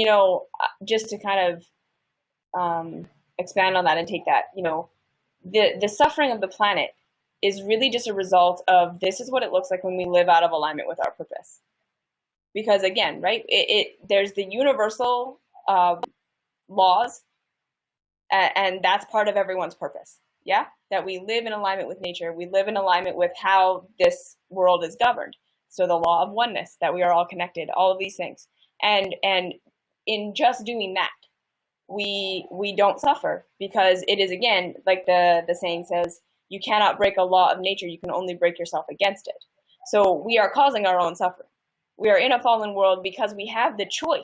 just to kind of expand on that and take that, the suffering of the planet is really just a result of, this is what it looks like when we live out of alignment with our purpose. Because again, there's the universal laws, and that's part of everyone's purpose. Yeah, that we live in alignment with nature. We live in alignment with how this world is governed. So the law of oneness, that we are all connected, all of these things. And in just doing that, we don't suffer, because it is, again, like the saying says, you cannot break a law of nature, you can only break yourself against it. So we are causing our own suffering. We are in a fallen world because we have the choice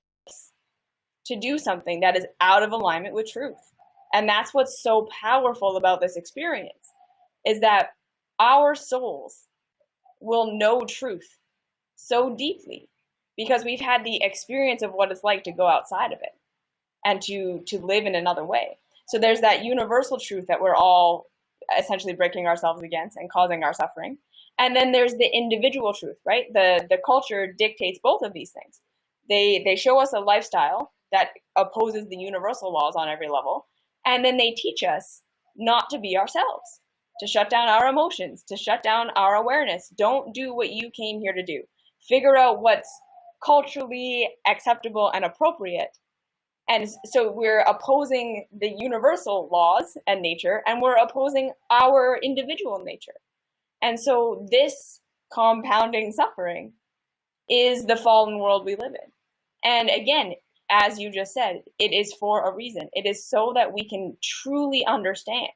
to do something that is out of alignment with truth. And that's what's so powerful about this experience, is that our souls will know truth so deeply because we've had the experience of what it's like to go outside of it and to live in another way. So there's that universal truth that we're all essentially breaking ourselves against and causing our suffering. And then there's the individual truth, right? The culture dictates both of these things. They show us a lifestyle that opposes the universal laws on every level. And then they teach us not to be ourselves, to shut down our emotions, to shut down our awareness. Don't do what you came here to do. Figure out what's culturally acceptable and appropriate. And so we're opposing the universal laws and nature, and we're opposing our individual nature. And so this compounding suffering is the fallen world we live in. And again, as you just said, it is for a reason. It is so that we can truly understand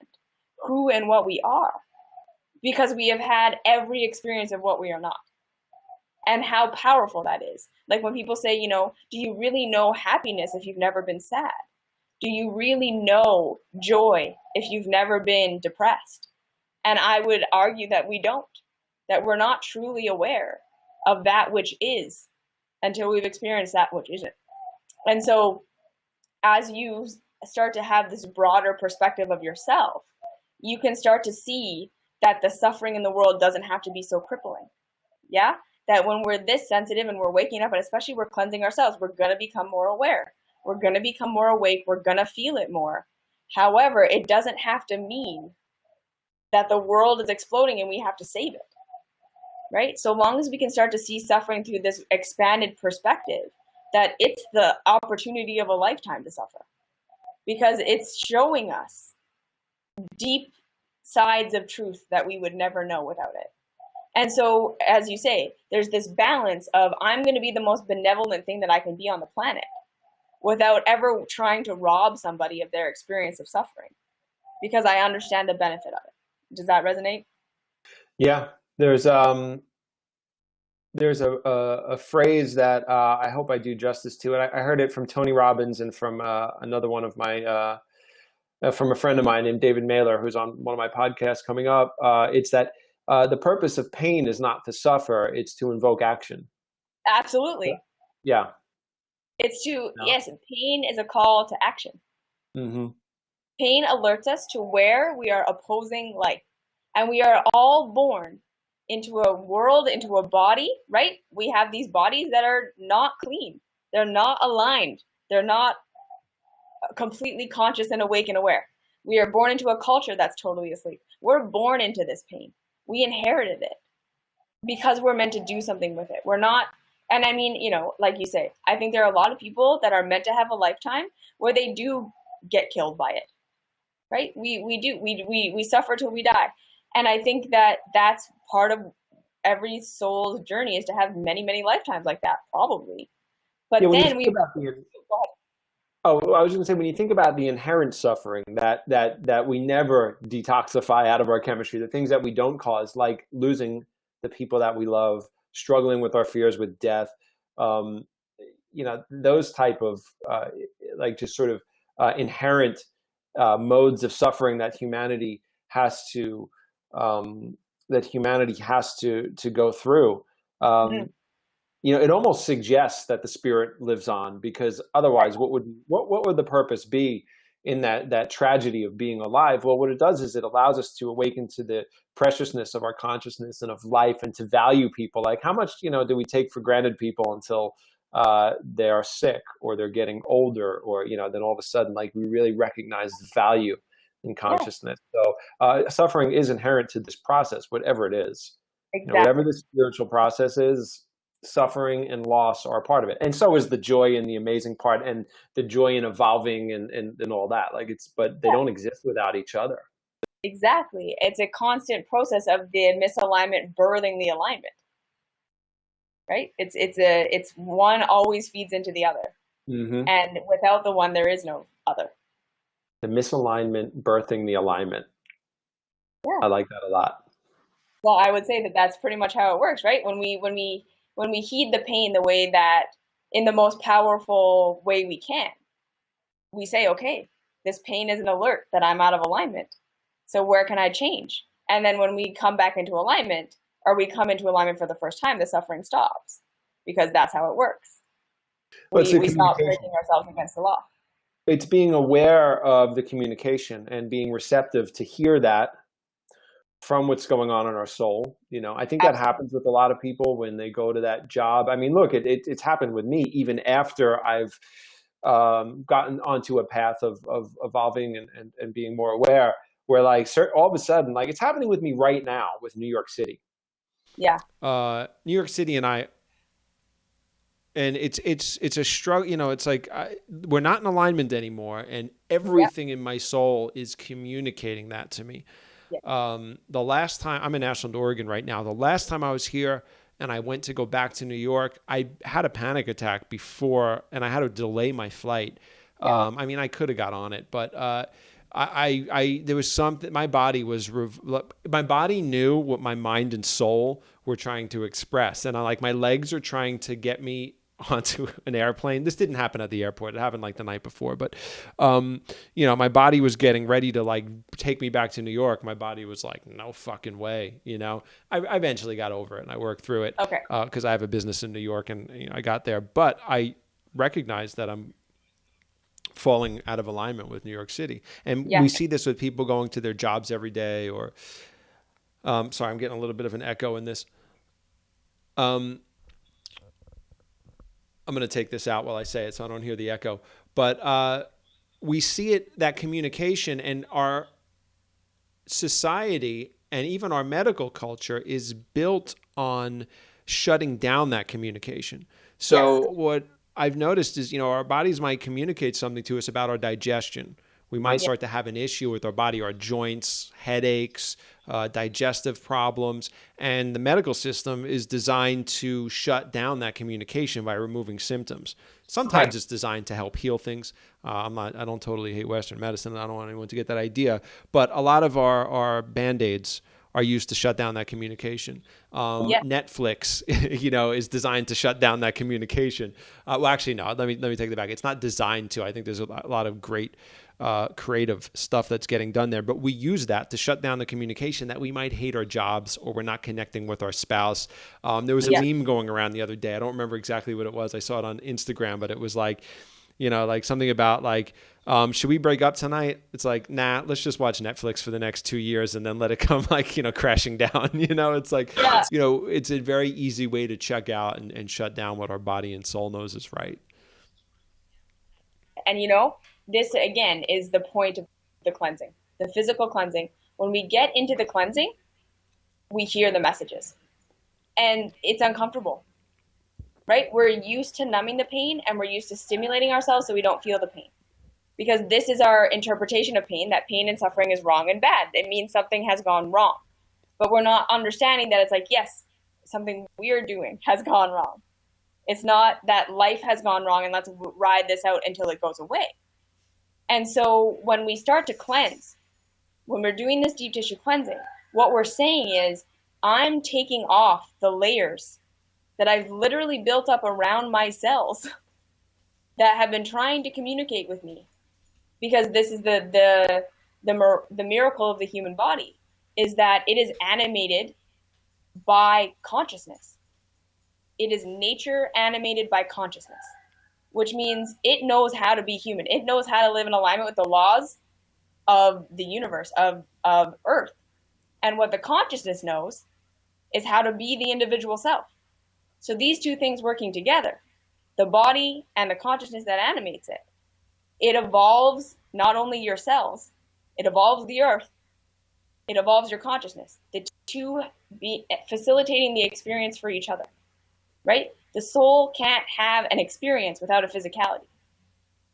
who and what we are, because we have had every experience of what we are not, and how powerful that is. Like when people say, do you really know happiness if you've never been sad? Do you really know joy if you've never been depressed? And I would argue that we don't, that we're not truly aware of that which is until we've experienced that which isn't. And so as you start to have this broader perspective of yourself, you can start to see that the suffering in the world doesn't have to be so crippling. Yeah? That when we're this sensitive and we're waking up, and especially we're cleansing ourselves, we're going to become more aware. We're going to become more awake. We're going to feel it more. However, it doesn't have to mean that the world is exploding and we have to save it. Right? So long as we can start to see suffering through this expanded perspective, that it's the opportunity of a lifetime to suffer, because it's showing us deep sides of truth that we would never know without it. And so, as you say, there's this balance of, I'm going to be the most benevolent thing that I can be on the planet without ever trying to rob somebody of their experience of suffering, because I understand the benefit of it. Does that resonate? Yeah, there's a phrase that I hope I do justice to it. I heard it from Tony Robbins and from another one of my, from a friend of mine named David Mailer, who's on one of my podcasts coming up. It's that the purpose of pain is not to suffer, it's to invoke action. Absolutely. Yeah. It's to, yes, pain is a call to action. Mm-hmm. Pain alerts us to where we are opposing life. And we are all born into a world, into a body, right? We have these bodies that are not clean. They're not aligned. They're not completely conscious and awake and aware. We are born into a culture that's totally asleep. We're born into this pain. We inherited it because we're meant to do something with it. We're not, and I mean, like you say, I think there are a lot of people that are meant to have a lifetime where they do get killed by it, right? We suffer till we die. And I think that that's part of every soul's journey, is to have many, many lifetimes like that, probably. But then we... Oh, I was going to say, when you think about the inherent suffering that we never detoxify out of our chemistry, the things that we don't cause, like losing the people that we love, struggling with our fears with death, those type of just sort of inherent modes of suffering that humanity has to go through. It almost suggests that the spirit lives on, because otherwise, what would the purpose be in that tragedy of being alive? Well, what it does is it allows us to awaken to the preciousness of our consciousness and of life, and to value people. Like, how much do we take for granted people until they are sick, or they're getting older, or then all of a sudden, like, we really recognize the value in consciousness. So suffering is inherent to this process, whatever it is. Exactly. Whatever the spiritual process is, suffering and loss are a part of it, and so is the joy and the amazing part, and the joy in evolving and all that. But they don't exist without each other. Exactly. It's a constant process of the misalignment birthing the alignment, right? It's one always feeds into the other, and without the one, there is no other. The misalignment birthing the alignment. Yeah. I like that a lot. Well, I would say that that's pretty much how it works, right? When we heed the pain the way that, in the most powerful way we can, we say, okay, this pain is an alert that I'm out of alignment. So where can I change? And then when we come back into alignment, or we come into alignment for the first time, the suffering stops, because that's how it works. We stop breaking ourselves against the law. It's being aware of the communication and being receptive to hear that from what's going on in our soul. I think that happens with a lot of people when they go to that job. I mean, look, it's happened with me even after I've gotten onto a path of evolving and being more aware, where all of a sudden, it's happening with me right now with New York City. Yeah. New York City and it's a struggle. It's like we're not in alignment anymore, and everything in my soul is communicating that to me. Yeah. The last time, I'm in Ashland, Oregon right now. The last time I was here and I went to go back to New York, I had a panic attack before, and I had to delay my flight. Yeah. I mean, I could have got on it, but there was something. My body knew what my mind and soul were trying to express, and my legs are trying to get me onto an airplane. This didn't happen at the airport. It happened the night before, but my body was getting ready to take me back to New York. My body was like, no fucking way. I eventually got over it and I worked through it. Okay. Cause I have a business in New York, and I got there, but I recognized that I'm falling out of alignment with New York City. And we see this with people going to their jobs every day, or sorry, I'm getting a little bit of an echo in this. I'm going to take this out while I say it so I don't hear the echo. But we see that communication, and our society and even our medical culture is built on shutting down that communication. So what I've noticed is, our bodies might communicate something to us about our digestion. We might start to have an issue with our body, our joints, headaches, digestive problems, and the medical system is designed to shut down that communication by removing symptoms. Sometimes it's designed to help heal things. I don't totally hate Western medicine, and I don't want anyone to get that idea, but a lot of our Band-Aids are used to shut down that communication. Netflix, is designed to shut down that communication. Well, actually, no, let me take that back. It's not designed to. I think there's a lot of great creative stuff that's getting done there, but we use that to shut down the communication that we might hate our jobs, or we're not connecting with our spouse. There was a meme going around the other day. I don't remember exactly what it was. I saw it on Instagram, but it was something about Should we break up tonight? It's like, nah, let's just watch Netflix for the next 2 years and then let it come like, crashing down. It's like, Yeah. it's a very easy way to check out and shut down what our body and soul knows is right. And this again is the point of the cleansing, the physical cleansing. When we get into the cleansing, we hear the messages. And it's uncomfortable, right? We're used to numbing the pain and we're used to stimulating ourselves so we don't feel the pain. Because this is our interpretation of pain, that pain and suffering is wrong and bad. It means something has gone wrong. But we're not understanding that it's like, yes, something we're doing has gone wrong. It's not that life has gone wrong and let's ride this out until it goes away. And so when we start to cleanse, when we're doing this deep tissue cleansing, what we're saying is, I'm taking off the layers that I've literally built up around my cells that have been trying to communicate with me. Because this is the miracle of the human body, is that it is animated by consciousness. It is nature animated by consciousness, which means it knows how to be human. It knows how to live in alignment with the laws of the universe, of Earth. And what the consciousness knows is how to be the individual self. So these two things working together, the body and the consciousness that animates it, it evolves not only your cells, it evolves the earth, it evolves your consciousness. The two be facilitating the experience for each other, right? The soul can't have an experience without a physicality.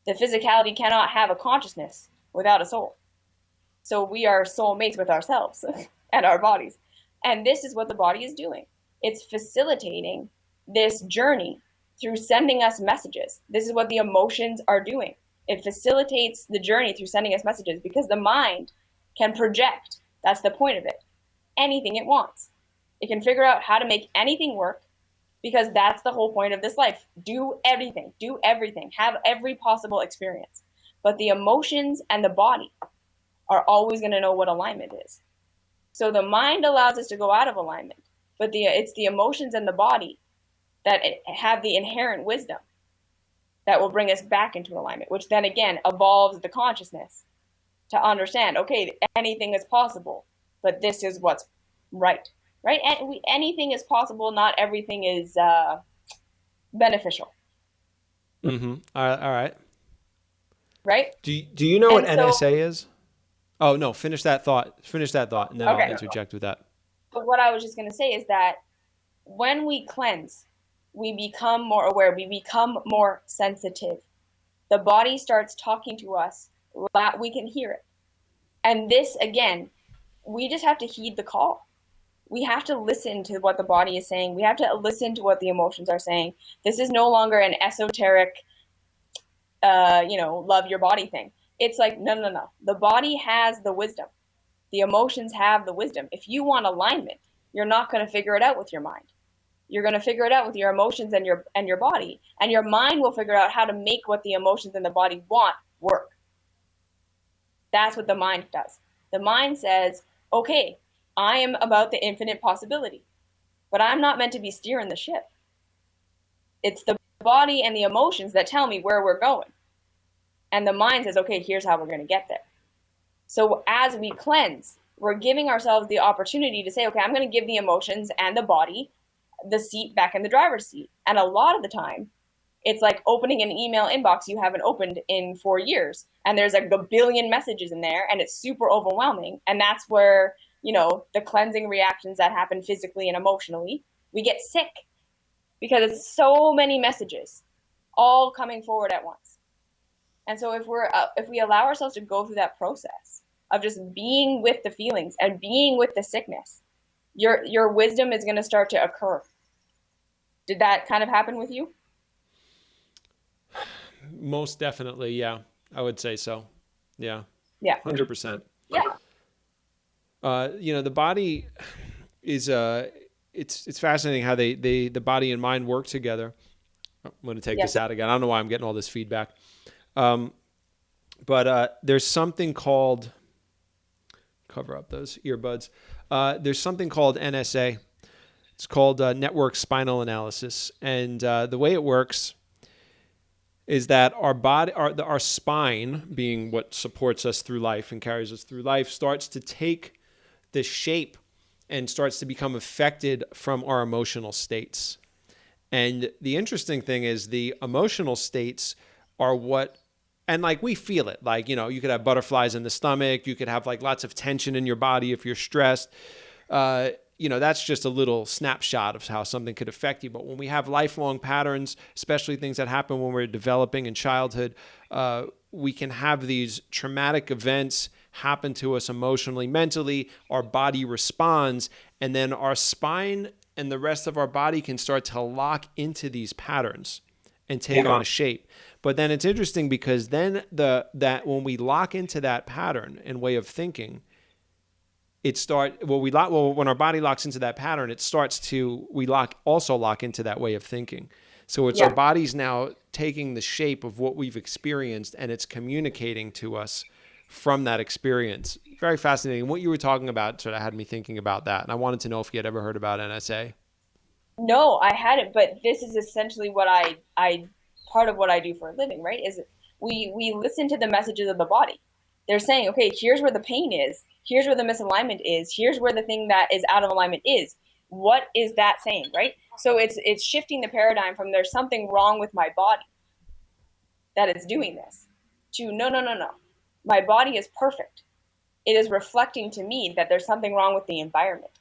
The physicality cannot have a consciousness without a soul. So we are soulmates with ourselves and our bodies. And this is what the body is doing. It's facilitating this journey through sending us messages. This is what the emotions are doing. It facilitates the journey through sending us messages because the mind can project. That's the point of it. Anything it wants. It can figure out how to make anything work because that's the whole point of this life. Do everything. Do everything. Have every possible experience. But the emotions and the body are always going to know what alignment is. So the mind allows us to go out of alignment, but it's the emotions and the body that have the inherent wisdom that will bring us back into alignment, which then again evolves the consciousness to understand, okay, anything is possible, but this is what's right? And anything is possible, not everything is beneficial. Mm-hmm. All right. Right? Do you know what And so- NSA is? Oh, no, finish that thought, and then Okay. I'll interject with that. But what I was just going to say is that when we cleanse, we become more aware, we become more sensitive. The body starts talking to us, we can hear it. And this, again, we just have to heed the call. We have to listen to what the body is saying. We have to listen to what the emotions are saying. This is no longer an esoteric, love your body thing. It's like, no. The body has the wisdom. The emotions have the wisdom. If you want alignment, you're not going to figure it out with your mind. You're going to figure it out with your emotions and your body. And your mind will figure out how to make what the emotions and the body want work. That's what the mind does. The mind says, okay, I am about the infinite possibility, but I'm not meant to be steering the ship. It's the body and the emotions that tell me where we're going. And the mind says, okay, here's how we're going to get there. So as we cleanse, we're giving ourselves the opportunity to say, okay, I'm going to give the emotions and the body the seat back in the driver's seat. And a lot of the time, it's like opening an email inbox you haven't opened in 4 years. And there's like a billion messages in there and it's super overwhelming. And that's where, the cleansing reactions that happen physically and emotionally, we get sick because it's so many messages all coming forward at once. And so if we allow ourselves to go through that process of just being with the feelings and being with the sickness, your wisdom is going to start to occur. Did that kind of happen with you? Most definitely, yeah. I would say so. Yeah. Yeah. 100%. Yeah. The body is it's fascinating how the body and mind work together. I'm going to take this out again. I don't know why I'm getting all this feedback. But there's something called, cover up those earbuds. There's something called NSA. It's called network spinal analysis. And the way it works, is that our body, our spine, being what supports us through life and carries us through life, starts to take the shape and starts to become affected from our emotional states. And the interesting thing is the emotional states are what, and like we feel it, like, you could have butterflies in the stomach, you could have like lots of tension in your body if you're stressed. That's just a little snapshot of how something could affect you. But when we have lifelong patterns, especially things that happen when we're developing in childhood, we can have these traumatic events happen to us emotionally, mentally, our body responds, and then our spine and the rest of our body can start to lock into these patterns and take on a shape. But then it's interesting because then that when we lock into that pattern and way of thinking, when our body locks into that pattern, we also lock into that way of thinking. So it's our body's now taking the shape of what we've experienced and it's communicating to us from that experience. Very fascinating. What you were talking about sort of had me thinking about that. And I wanted to know if you had ever heard about NSA. No, I hadn't, but this is essentially what I part of what I do for a living, right? Is we listen to the messages of the body. They're saying, okay, here's where the pain is, here's where the misalignment is, here's where the thing that is out of alignment is. What is that saying, right? So it's shifting the paradigm from there's something wrong with my body that it's doing this to no, no, no, no. My body is perfect. It is reflecting to me that there's something wrong with the environment.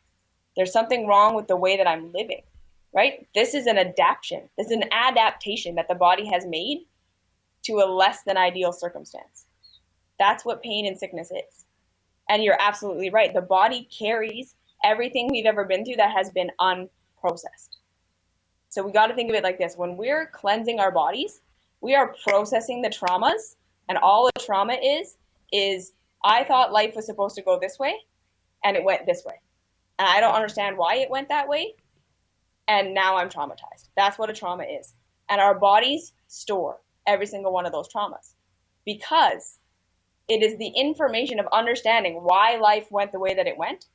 There's something wrong with the way that I'm living, right? This is an adaptation. This is an adaptation that the body has made to a less than ideal circumstance. That's what pain and sickness is. And you're absolutely right. The body carries everything we've ever been through that has been unprocessed. So we got to think of it like this. When we're cleansing our bodies, we are processing the traumas, and all the trauma is I thought life was supposed to go this way, and it went this way. And I don't understand why it went that way, and now I'm traumatized. That's what a trauma is. And our bodies store every single one of those traumas because it is the information of understanding why life went the way that it went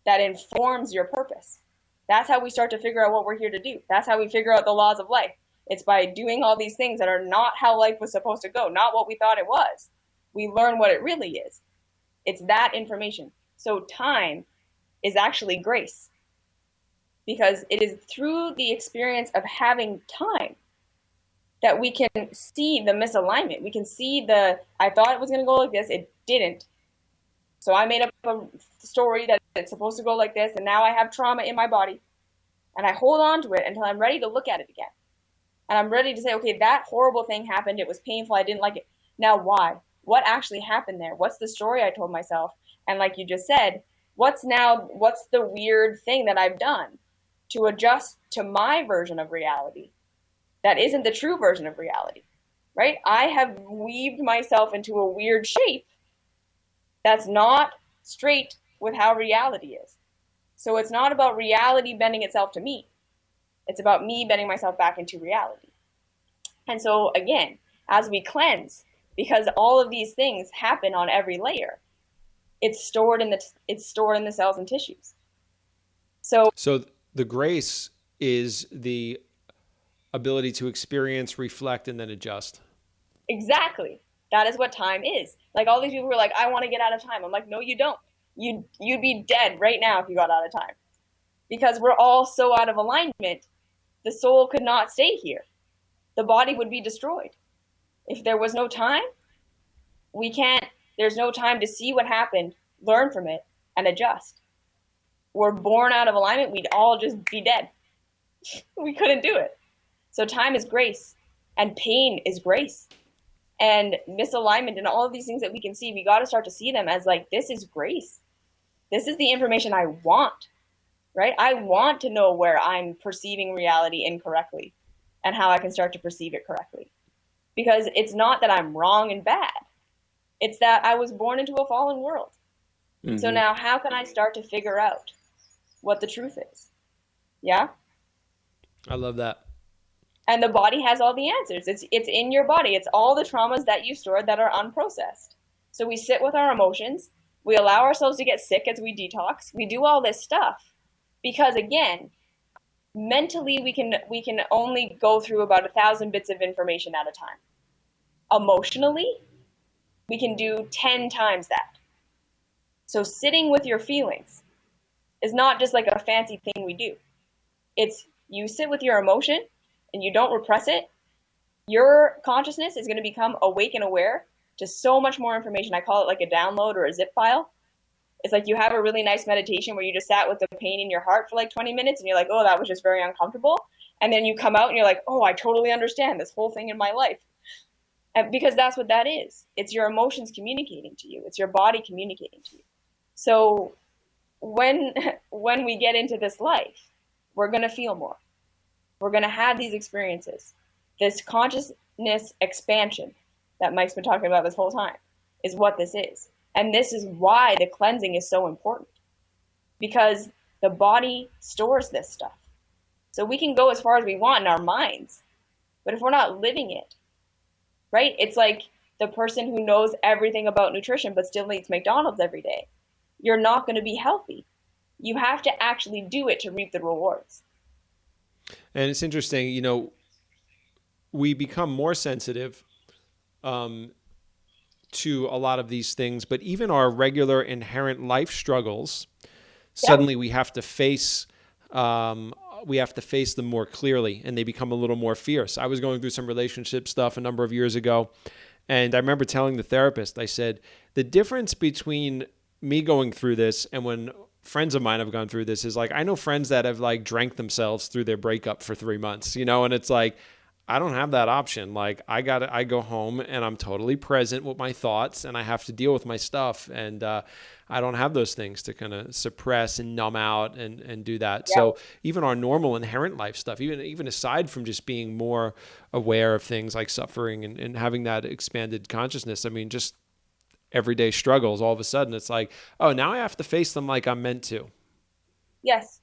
that informs your purpose. That's how we start to figure out what we're here to do. That's how we figure out the laws of life. It's by doing all these things that are not how life was supposed to go, not what we thought it was. We learn what it really is. It's that information. So time is actually grace because it is through the experience of having time that we can see the misalignment. We can see I thought it was going to go like this. It didn't. So I made up a story that it's supposed to go like this. And now I have trauma in my body and I hold on to it until I'm ready to look at it again. And I'm ready to say, okay, that horrible thing happened. It was painful. I didn't like it. Now why? What actually happened there? What's the story I told myself? And like you just said, what's the weird thing that I've done to adjust to my version of reality that isn't the true version of reality, right? I have weaved myself into a weird shape that's not straight with how reality is. So it's not about reality bending itself to me. It's about me bending myself back into reality. And so again, as we cleanse, because all of these things happen on every layer, it's stored in the cells and tissues. So the grace is the ability to experience, reflect, and then adjust. Exactly. That is what time is. Like all these people who are like, I want to get out of time. I'm like, no, you don't. You'd be dead right now if you got out of time. Because we're all so out of alignment, the soul could not stay here. The body would be destroyed. If there was no time, there's no time to see what happened, learn from it, and adjust. We're born out of alignment, we'd all just be dead. We couldn't do it. So time is grace, and pain is grace. And misalignment and all of these things that we can see, we got to start to see them as like, this is grace. This is the information I want, right? I want to know where I'm perceiving reality incorrectly and how I can start to perceive it correctly. Because it's not that I'm wrong and bad. It's that I was born into a fallen world. Mm-hmm. So now how can I start to figure out what the truth is? Yeah? I love that. And the body has all the answers. It's in your body. It's all the traumas that you stored that are unprocessed. So we sit with our emotions. We allow ourselves to get sick as we detox. We do all this stuff because, again, Mentally, we can only go through about 1,000 bits of information at a time. Emotionally, we can do 10 times that. So sitting with your feelings is not just like a fancy thing we do. It's you sit with your emotion and you don't repress it. Your consciousness is going to become awake and aware to so much more information. I call it like a download or a zip file. It's like you have a really nice meditation where you just sat with the pain in your heart for like 20 minutes and you're like, oh, that was just very uncomfortable. And then you come out and you're like, oh, I totally understand this whole thing in my life. And because that's what that is. It's your emotions communicating to you. It's your body communicating to you. So when we get into this life, we're going to feel more. We're going to have these experiences. This consciousness expansion that Mike's been talking about this whole time is what this is. And this is why the cleansing is so important, because the body stores this stuff. So we can go as far as we want in our minds, but if we're not living it, right? It's like the person who knows everything about nutrition but still eats McDonald's every day. You're not going to be healthy. You have to actually do it to reap the rewards. And it's interesting, you know, we become more sensitive to a lot of these things, but even our regular inherent life struggles, suddenly we have to face them more clearly, and they become a little more fierce. I was going through some relationship stuff a number of years ago, and I remember telling the therapist, I said, the difference between me going through this and when friends of mine have gone through this is like, I know friends that have like drank themselves through their breakup for 3 months, you know, and it's like, I don't have that option. Like I go home and I'm totally present with my thoughts and I have to deal with my stuff. And I don't have those things to kind of suppress and numb out and do that. Yeah. So even our normal inherent life stuff, even aside from just being more aware of things like suffering and having that expanded consciousness, I mean, just everyday struggles, all of a sudden it's like, oh, now I have to face them like I'm meant to. Yes.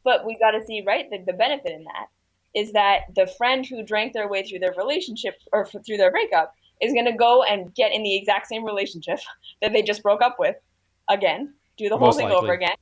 But we got to see, right, the benefit in that is that the friend who drank their way through their relationship or through their breakup is going to go and get in the exact same relationship that they just broke up with again, do the whole Most thing likely. over again.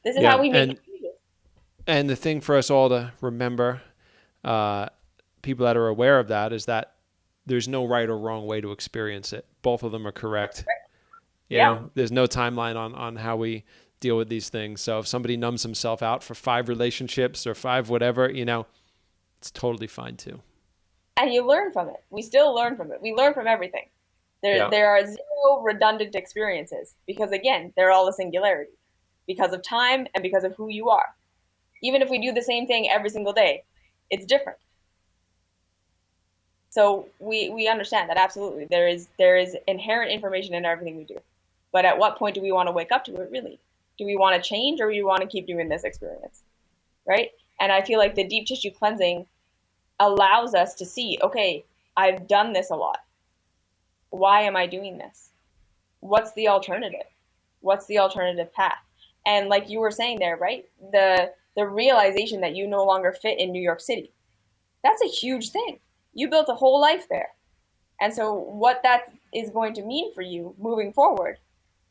This is Yeah. how we make changes. And the thing for us all to remember, people that are aware of that, is that there's no right or wrong way to experience it. Both of them are correct. You Yeah. know, there's no timeline on how we deal with these things. So if somebody numbs himself out for 5 relationships or 5 whatever, you know, it's totally fine too. And you learn from it. We still learn from it. We learn from everything. Yeah. There are zero redundant experiences because, again, they're all a singularity because of time and because of who you are. Even if we do the same thing every single day, it's different. So we understand that absolutely there is inherent information in everything we do. But at what point do we want to wake up to it, really? Do we want to change or do we want to keep doing this experience? Right? And I feel like the deep tissue cleansing allows us to see, okay, I've done this a lot. Why am I doing this? What's the alternative? What's the alternative path? And like you were saying there, right? The realization that you no longer fit in New York City. That's a huge thing. You built a whole life there. And so what that is going to mean for you moving forward,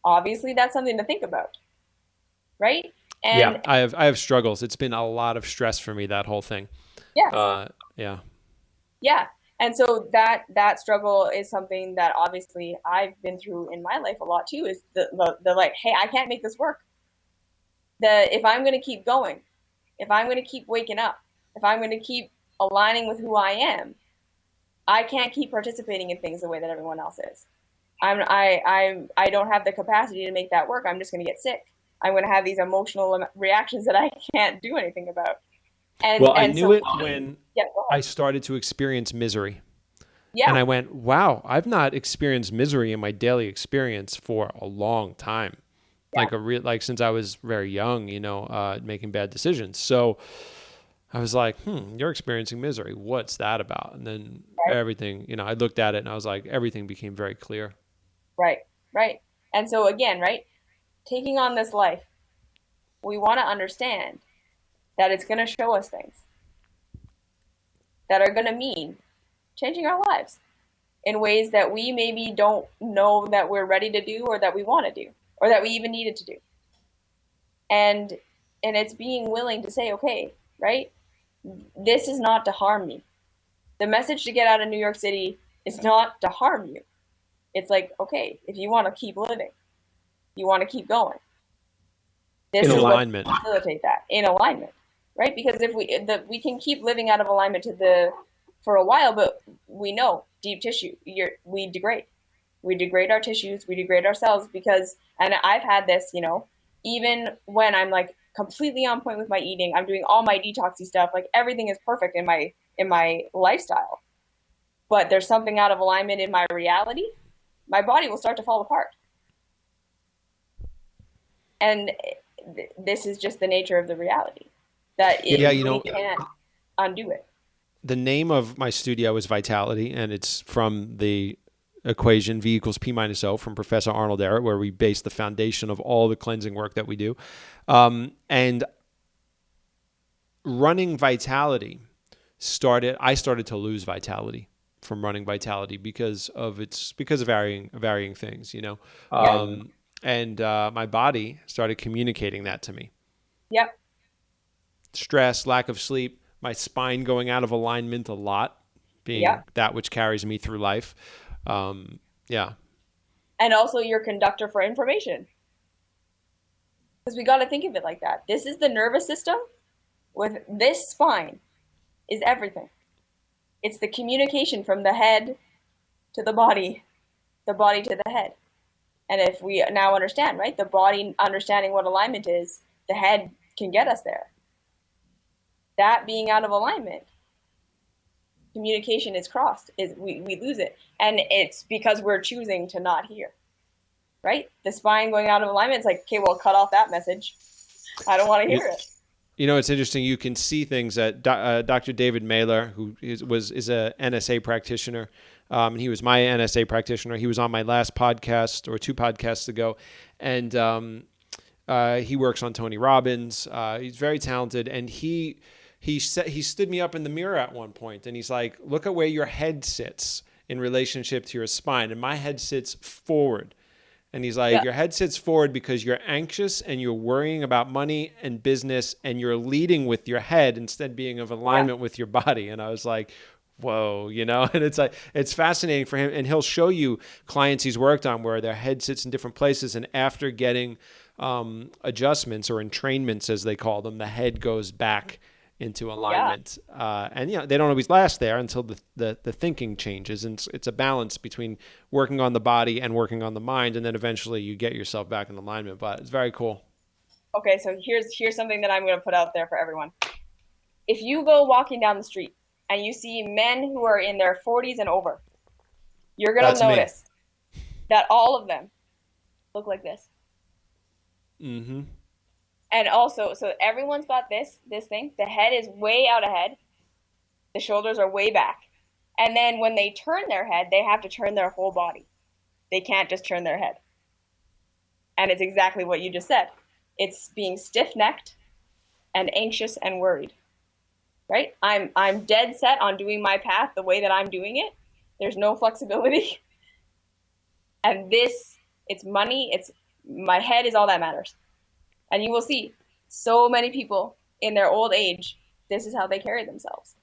obviously that's something to think about. Right? And yeah, I have struggles. It's been a lot of stress for me, that whole thing. yes. Yeah. Yeah. And so that struggle is something that obviously I've been through in my life a lot too, is the like, hey, I can't make this work. If I'm going to keep going, if I'm going to keep waking up, if I'm going to keep aligning with who I am, I can't keep participating in things the way that everyone else is. I don't have the capacity to make that work. I'm just going to get sick. I'm going to have these emotional reactions that I can't do anything about. Well, I knew it when yeah, I started to experience misery. yeah. And I went, wow, I've not experienced misery in my daily experience for a long time. Yeah. like since I was very young, making bad decisions. So I was like, you're experiencing misery. What's that about? And then Right. everything, I looked at it and I was like, everything became very clear. Right. Right. And so again, right, taking on this life, we want to understand that it's going to show us things that are going to mean changing our lives in ways that we maybe don't know that we're ready to do or that we want to do or that we even needed to do. And it's being willing to say, okay, right? This is not to harm me. The message to get out of New York City is not to harm you. It's like, okay, if you want to keep living, you want to keep going. This In is alignment. what facilitate that in alignment, right? Because if we can keep living out of alignment for a while, but we know deep tissue, we degrade our tissues, we degrade ourselves because, and I've had this, even when I'm like completely on point with my eating, I'm doing all my detoxy stuff, like everything is perfect in my lifestyle, but there's something out of alignment in my reality, my body will start to fall apart. And this is just the nature of the reality that we can't undo it. The name of my studio is Vitality, and it's from the equation V equals P minus O from Professor Arnold Ehret, where we base the foundation of all the cleansing work that we do. And running Vitality I started to lose vitality from running Vitality because of varying things, and my body started communicating that to me. Yep. Stress, lack of sleep, my spine going out of alignment a lot, being that which carries me through life. Yeah. And also your conductor for information. Because we got to think of it like that. This is the nervous system. With this spine is everything. It's the communication from the head to the body to the head. And if we now understand, right, the body understanding what alignment is, the head can get us there. That being out of alignment, communication is crossed, we lose it. And it's because we're choosing to not hear, right? The spine going out of alignment, it's like, okay, well, cut off that message. I don't want to hear it. It's interesting. You can see things that Dr. David Mailer, who is a NSA practitioner, and he was my NSA practitioner. He was on my last podcast or 2 podcasts ago, and he works on Tony Robbins. He's very talented, and he stood me up in the mirror at one point, and he's like, "Look at where your head sits in relationship to your spine," and my head sits forward. And he's like, your head sits forward because you're anxious and you're worrying about money and business and you're leading with your head instead of being of alignment with your body. And I was like, whoa, and it's like, it's fascinating for him. And he'll show you clients he's worked on where their head sits in different places. And after getting adjustments or entrainments, as they call them, the head goes back into alignment. And they don't always last there until the thinking changes. And it's a balance between working on the body and working on the mind. And then eventually you get yourself back in alignment. But it's very cool. Okay, so here's something that I'm going to put out there for everyone. If you go walking down the street and you see men who are in their 40s and over, you're going to notice that all of them look like this. Mm-hmm. And also, so everyone's got this thing. The head is way out ahead. The shoulders are way back. And then when they turn their head, they have to turn their whole body. They can't just turn their head. And it's exactly what you just said. It's being stiff-necked and anxious and worried. Right? I'm dead set on doing my path the way that I'm doing it. There's no flexibility. And it's money, it's my head is all that matters. And you will see so many people in their old age, this is how they carry themselves.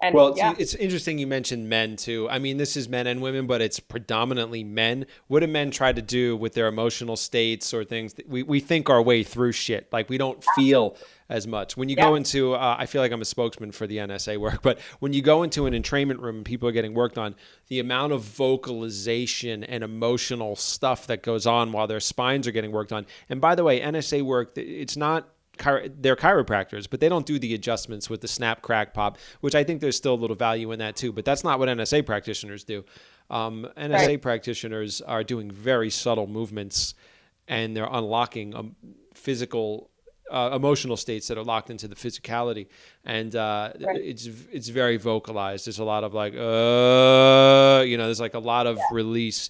And it's interesting you mentioned men too. I mean, this is men and women, but it's predominantly men. What do men try to do with their emotional states or things? We think our way through shit. Like we don't feel as much. When you go into, I feel like I'm a spokesman for the NSA work, but when you go into an entrainment room and people are getting worked on, the amount of vocalization and emotional stuff that goes on while their spines are getting worked on. And by the way, NSA work, it's not, they're chiropractors, but they don't do the adjustments with the snap, crack, pop, which I think there's still a little value in that too. But that's not what NSA practitioners do. NSA practitioners are doing very subtle movements and they're unlocking physical, emotional states that are locked into the physicality, and it's very vocalized. There's a lot of like, there's like a lot of release,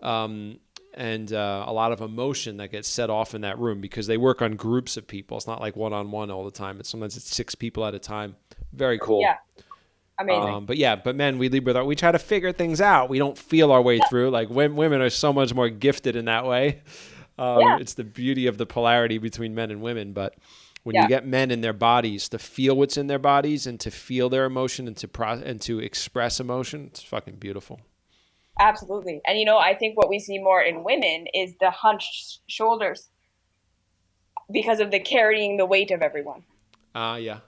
and a lot of emotion that gets set off in that room because they work on groups of people. It's not like one-on-one all the time. Sometimes it's 6 people at a time. Very cool. Yeah. Amazing. But men, we lead we try to figure things out. We don't feel our way through. Like women are so much more gifted in that way. It's the beauty of the polarity between men and women. But when you get men in their bodies to feel what's in their bodies and to feel their emotion and to express emotion, it's fucking beautiful. Absolutely. And I think what we see more in women is the hunched shoulders because of the carrying the weight of everyone. Yeah.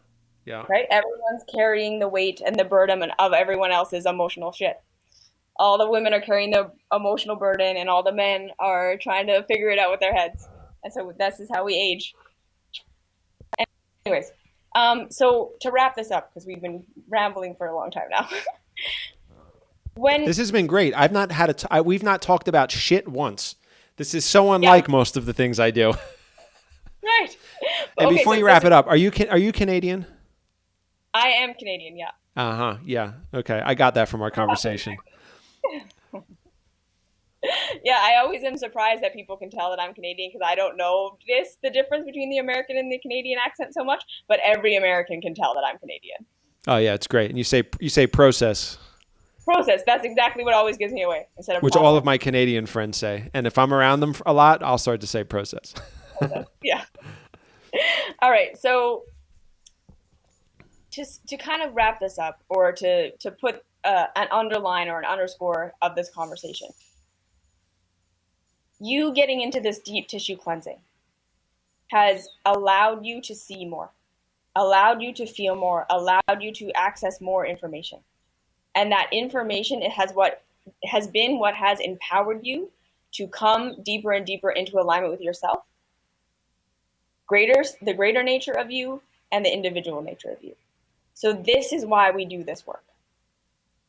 Right? Everyone's carrying the weight and the burden of everyone else's emotional shit. All the women are carrying the emotional burden, and all the men are trying to figure it out with their heads. And so this is how we age. Anyways, so to wrap this up, because we've been rambling for a long time now. This has been great. I've not had we've not talked about shit once. This is so unlike most of the things I do. Right. And before you wrap it up, are you Canadian? I am Canadian, yeah. Uh-huh, yeah. Okay, I got that from our conversation. Yeah, I always am surprised that people can tell that I'm Canadian because I don't know the difference between the American and the Canadian accent so much, but every American can tell that I'm Canadian. Oh yeah, it's great. And you say process. Process, that's exactly what always gives me away instead of which process. All of my Canadian friends say. And if I'm around them a lot, I'll start to say process. Yeah. All right, so just to kind of wrap this up, or to put an underline or an underscore of this conversation, you getting into this deep tissue cleansing has allowed you to see more, allowed you to feel more, allowed you to access more information. And that information, it has been what has empowered you to come deeper and deeper into alignment with yourself, the greater nature of you, and the individual nature of you. So this is why we do this work.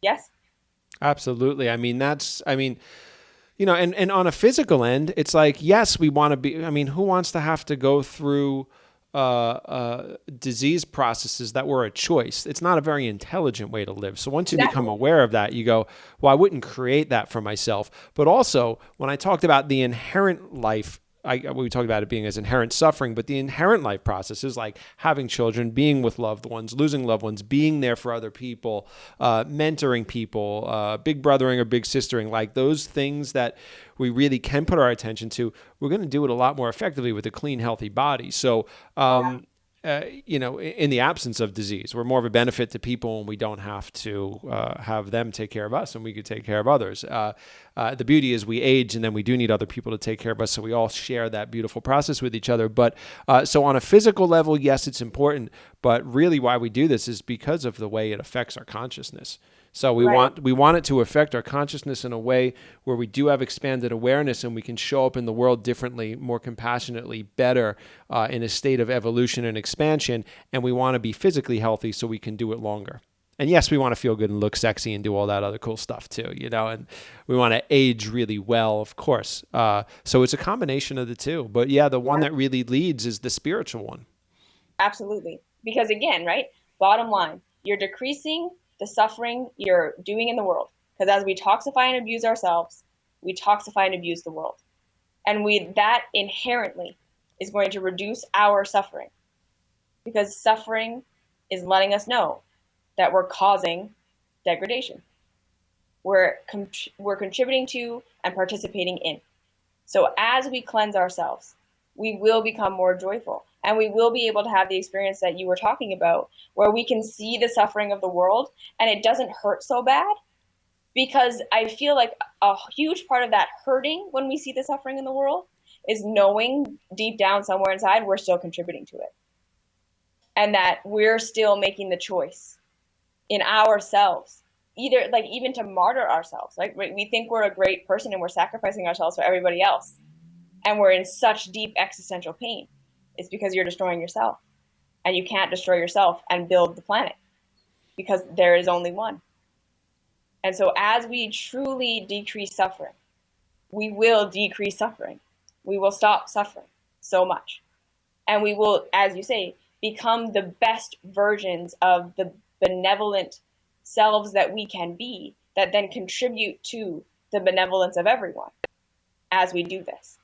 Yes? Absolutely. And on a physical end, it's like, yes, we want to be, who wants to have to go through disease processes that were a choice? It's not a very intelligent way to live. So once you become aware of that, you go, well, I wouldn't create that for myself. But also, when I talked about the inherent life, we talked about it being as inherent suffering, but the inherent life processes like having children, being with loved ones, losing loved ones, being there for other people, mentoring people, big brothering or big sistering, like those things that we really can put our attention to, we're going to do it a lot more effectively with a clean, healthy body. So, in the absence of disease, we're more of a benefit to people, and we don't have to have them take care of us, and we could take care of others. The beauty is we age, and then we do need other people to take care of us, so we all share that beautiful process with each other. But so on a physical level, yes, it's important, but really why we do this is because of the way it affects our consciousness. So we want it to affect our consciousness in a way where we do have expanded awareness, and we can show up in the world differently, more compassionately, better, in a state of evolution and expansion. And we want to be physically healthy so we can do it longer. And yes, we want to feel good and look sexy and do all that other cool stuff too, and we want to age really well, of course. So it's a combination of the two. But yeah, the one that really leads is the spiritual one. Absolutely. Because again, right, bottom line, you're decreasing the suffering you're doing in the world. Because as we toxify and abuse ourselves, we toxify and abuse the world. And that inherently is going to reduce our suffering. Because suffering is letting us know that we're causing degradation. We're contributing to and participating in. So as we cleanse ourselves, we will become more joyful. And we will be able to have the experience that you were talking about, where we can see the suffering of the world and it doesn't hurt so bad. Because I feel like a huge part of that hurting when we see the suffering in the world is knowing deep down somewhere inside we're still contributing to it. And that we're still making the choice in ourselves, even to martyr ourselves. Like we think we're a great person and we're sacrificing ourselves for everybody else. And we're in such deep existential pain. It's because you're destroying yourself. And you can't destroy yourself and build the planet because there is only one. And so as we truly decrease suffering, we will decrease suffering. We will stop suffering so much. And we will, as you say, become the best versions of the benevolent selves that we can be, that then contribute to the benevolence of everyone as we do this.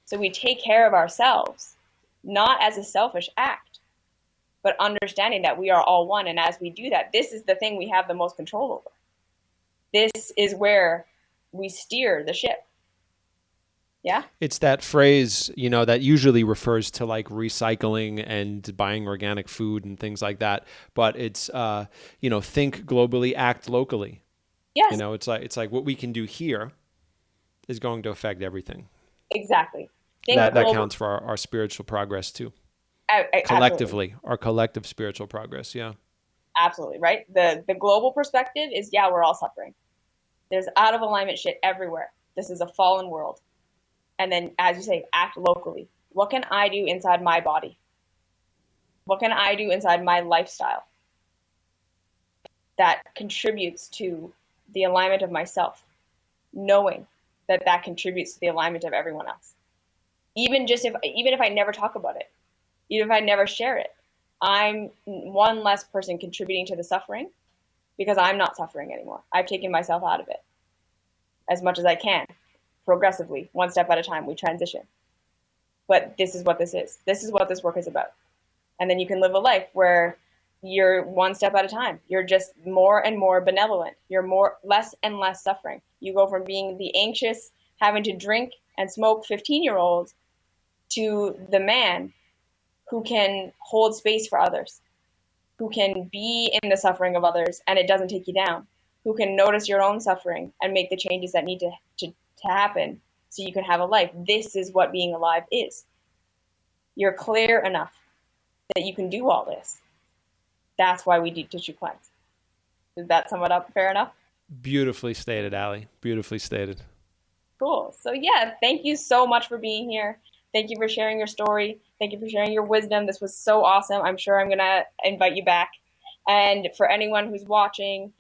So we take care of ourselves, not as a selfish act, but understanding that we are all one. And as we do that, this is the thing we have the most control over. This is where we steer the ship. Yeah. It's that phrase, that usually refers to like recycling and buying organic food and things like that. But it's, think globally, act locally. Yes. It's like what we can do here is going to affect everything. Exactly. That counts for our spiritual progress too. Collectively, absolutely. Our collective spiritual progress. Yeah. Absolutely. Right. The global perspective is, we're all suffering. There's out of alignment shit everywhere. This is a fallen world. And then, as you say, act locally. What can I do inside my body? What can I do inside my lifestyle that contributes to the alignment of myself, knowing that that contributes to the alignment of everyone else? Even if I never talk about it, even if I never share it, I'm one less person contributing to the suffering because I'm not suffering anymore. I've taken myself out of it as much as I can. Progressively, one step at a time, we transition. But this is what this is. This is what this work is about. And then you can live a life where you're one step at a time. You're just more and more benevolent. You're less and less suffering. You go from being the anxious, having to drink and smoke 15-year-old to the man who can hold space for others, who can be in the suffering of others and it doesn't take you down, who can notice your own suffering and make the changes that need to happen so you can have a life. This is what being alive is. You're clear enough that you can do all this. That's why we do tissue cleanse. Did that sum it up fair enough? Beautifully stated, Ali. Beautifully stated. Cool. So thank you so much for being here. Thank you for sharing your story. Thank you for sharing your wisdom. This was so awesome. I'm sure I'm going to invite you back. And for anyone who's watching,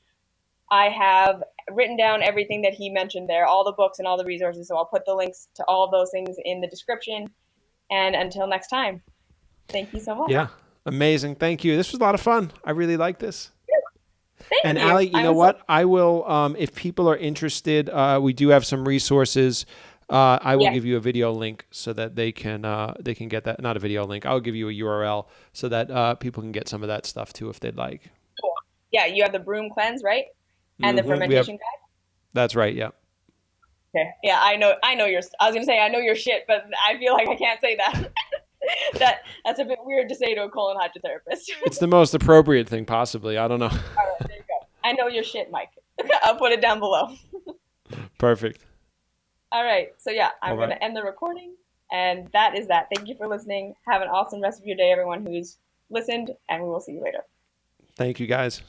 I have written down everything that he mentioned there, all the books and all the resources. So I'll put the links to all of those things in the description. And until next time, thank you so much. Yeah. Amazing. Thank you. This was a lot of fun. I really like this. Thank you. Ali, you know what? I will, if people are interested, we do have some resources. I will give you a video link so that they can get that. Not a video link. I'll give you a URL so that people can get some of that stuff too if they'd like. Cool. Yeah, you have the broom cleanse, right? And the fermentation guide? That's right, yeah. Okay. Yeah, I know your I was gonna say I know your shit, but I feel like I can't say that. That's a bit weird to say to a colon hydrotherapist. It's the most appropriate thing possibly. I don't know. All right, there you go. I know your shit, Mike. I'll put it down below. Perfect. All right. So I'm gonna end the recording, and that is that. Thank you for listening. Have an awesome rest of your day, everyone who's listened, and we will see you later. Thank you guys.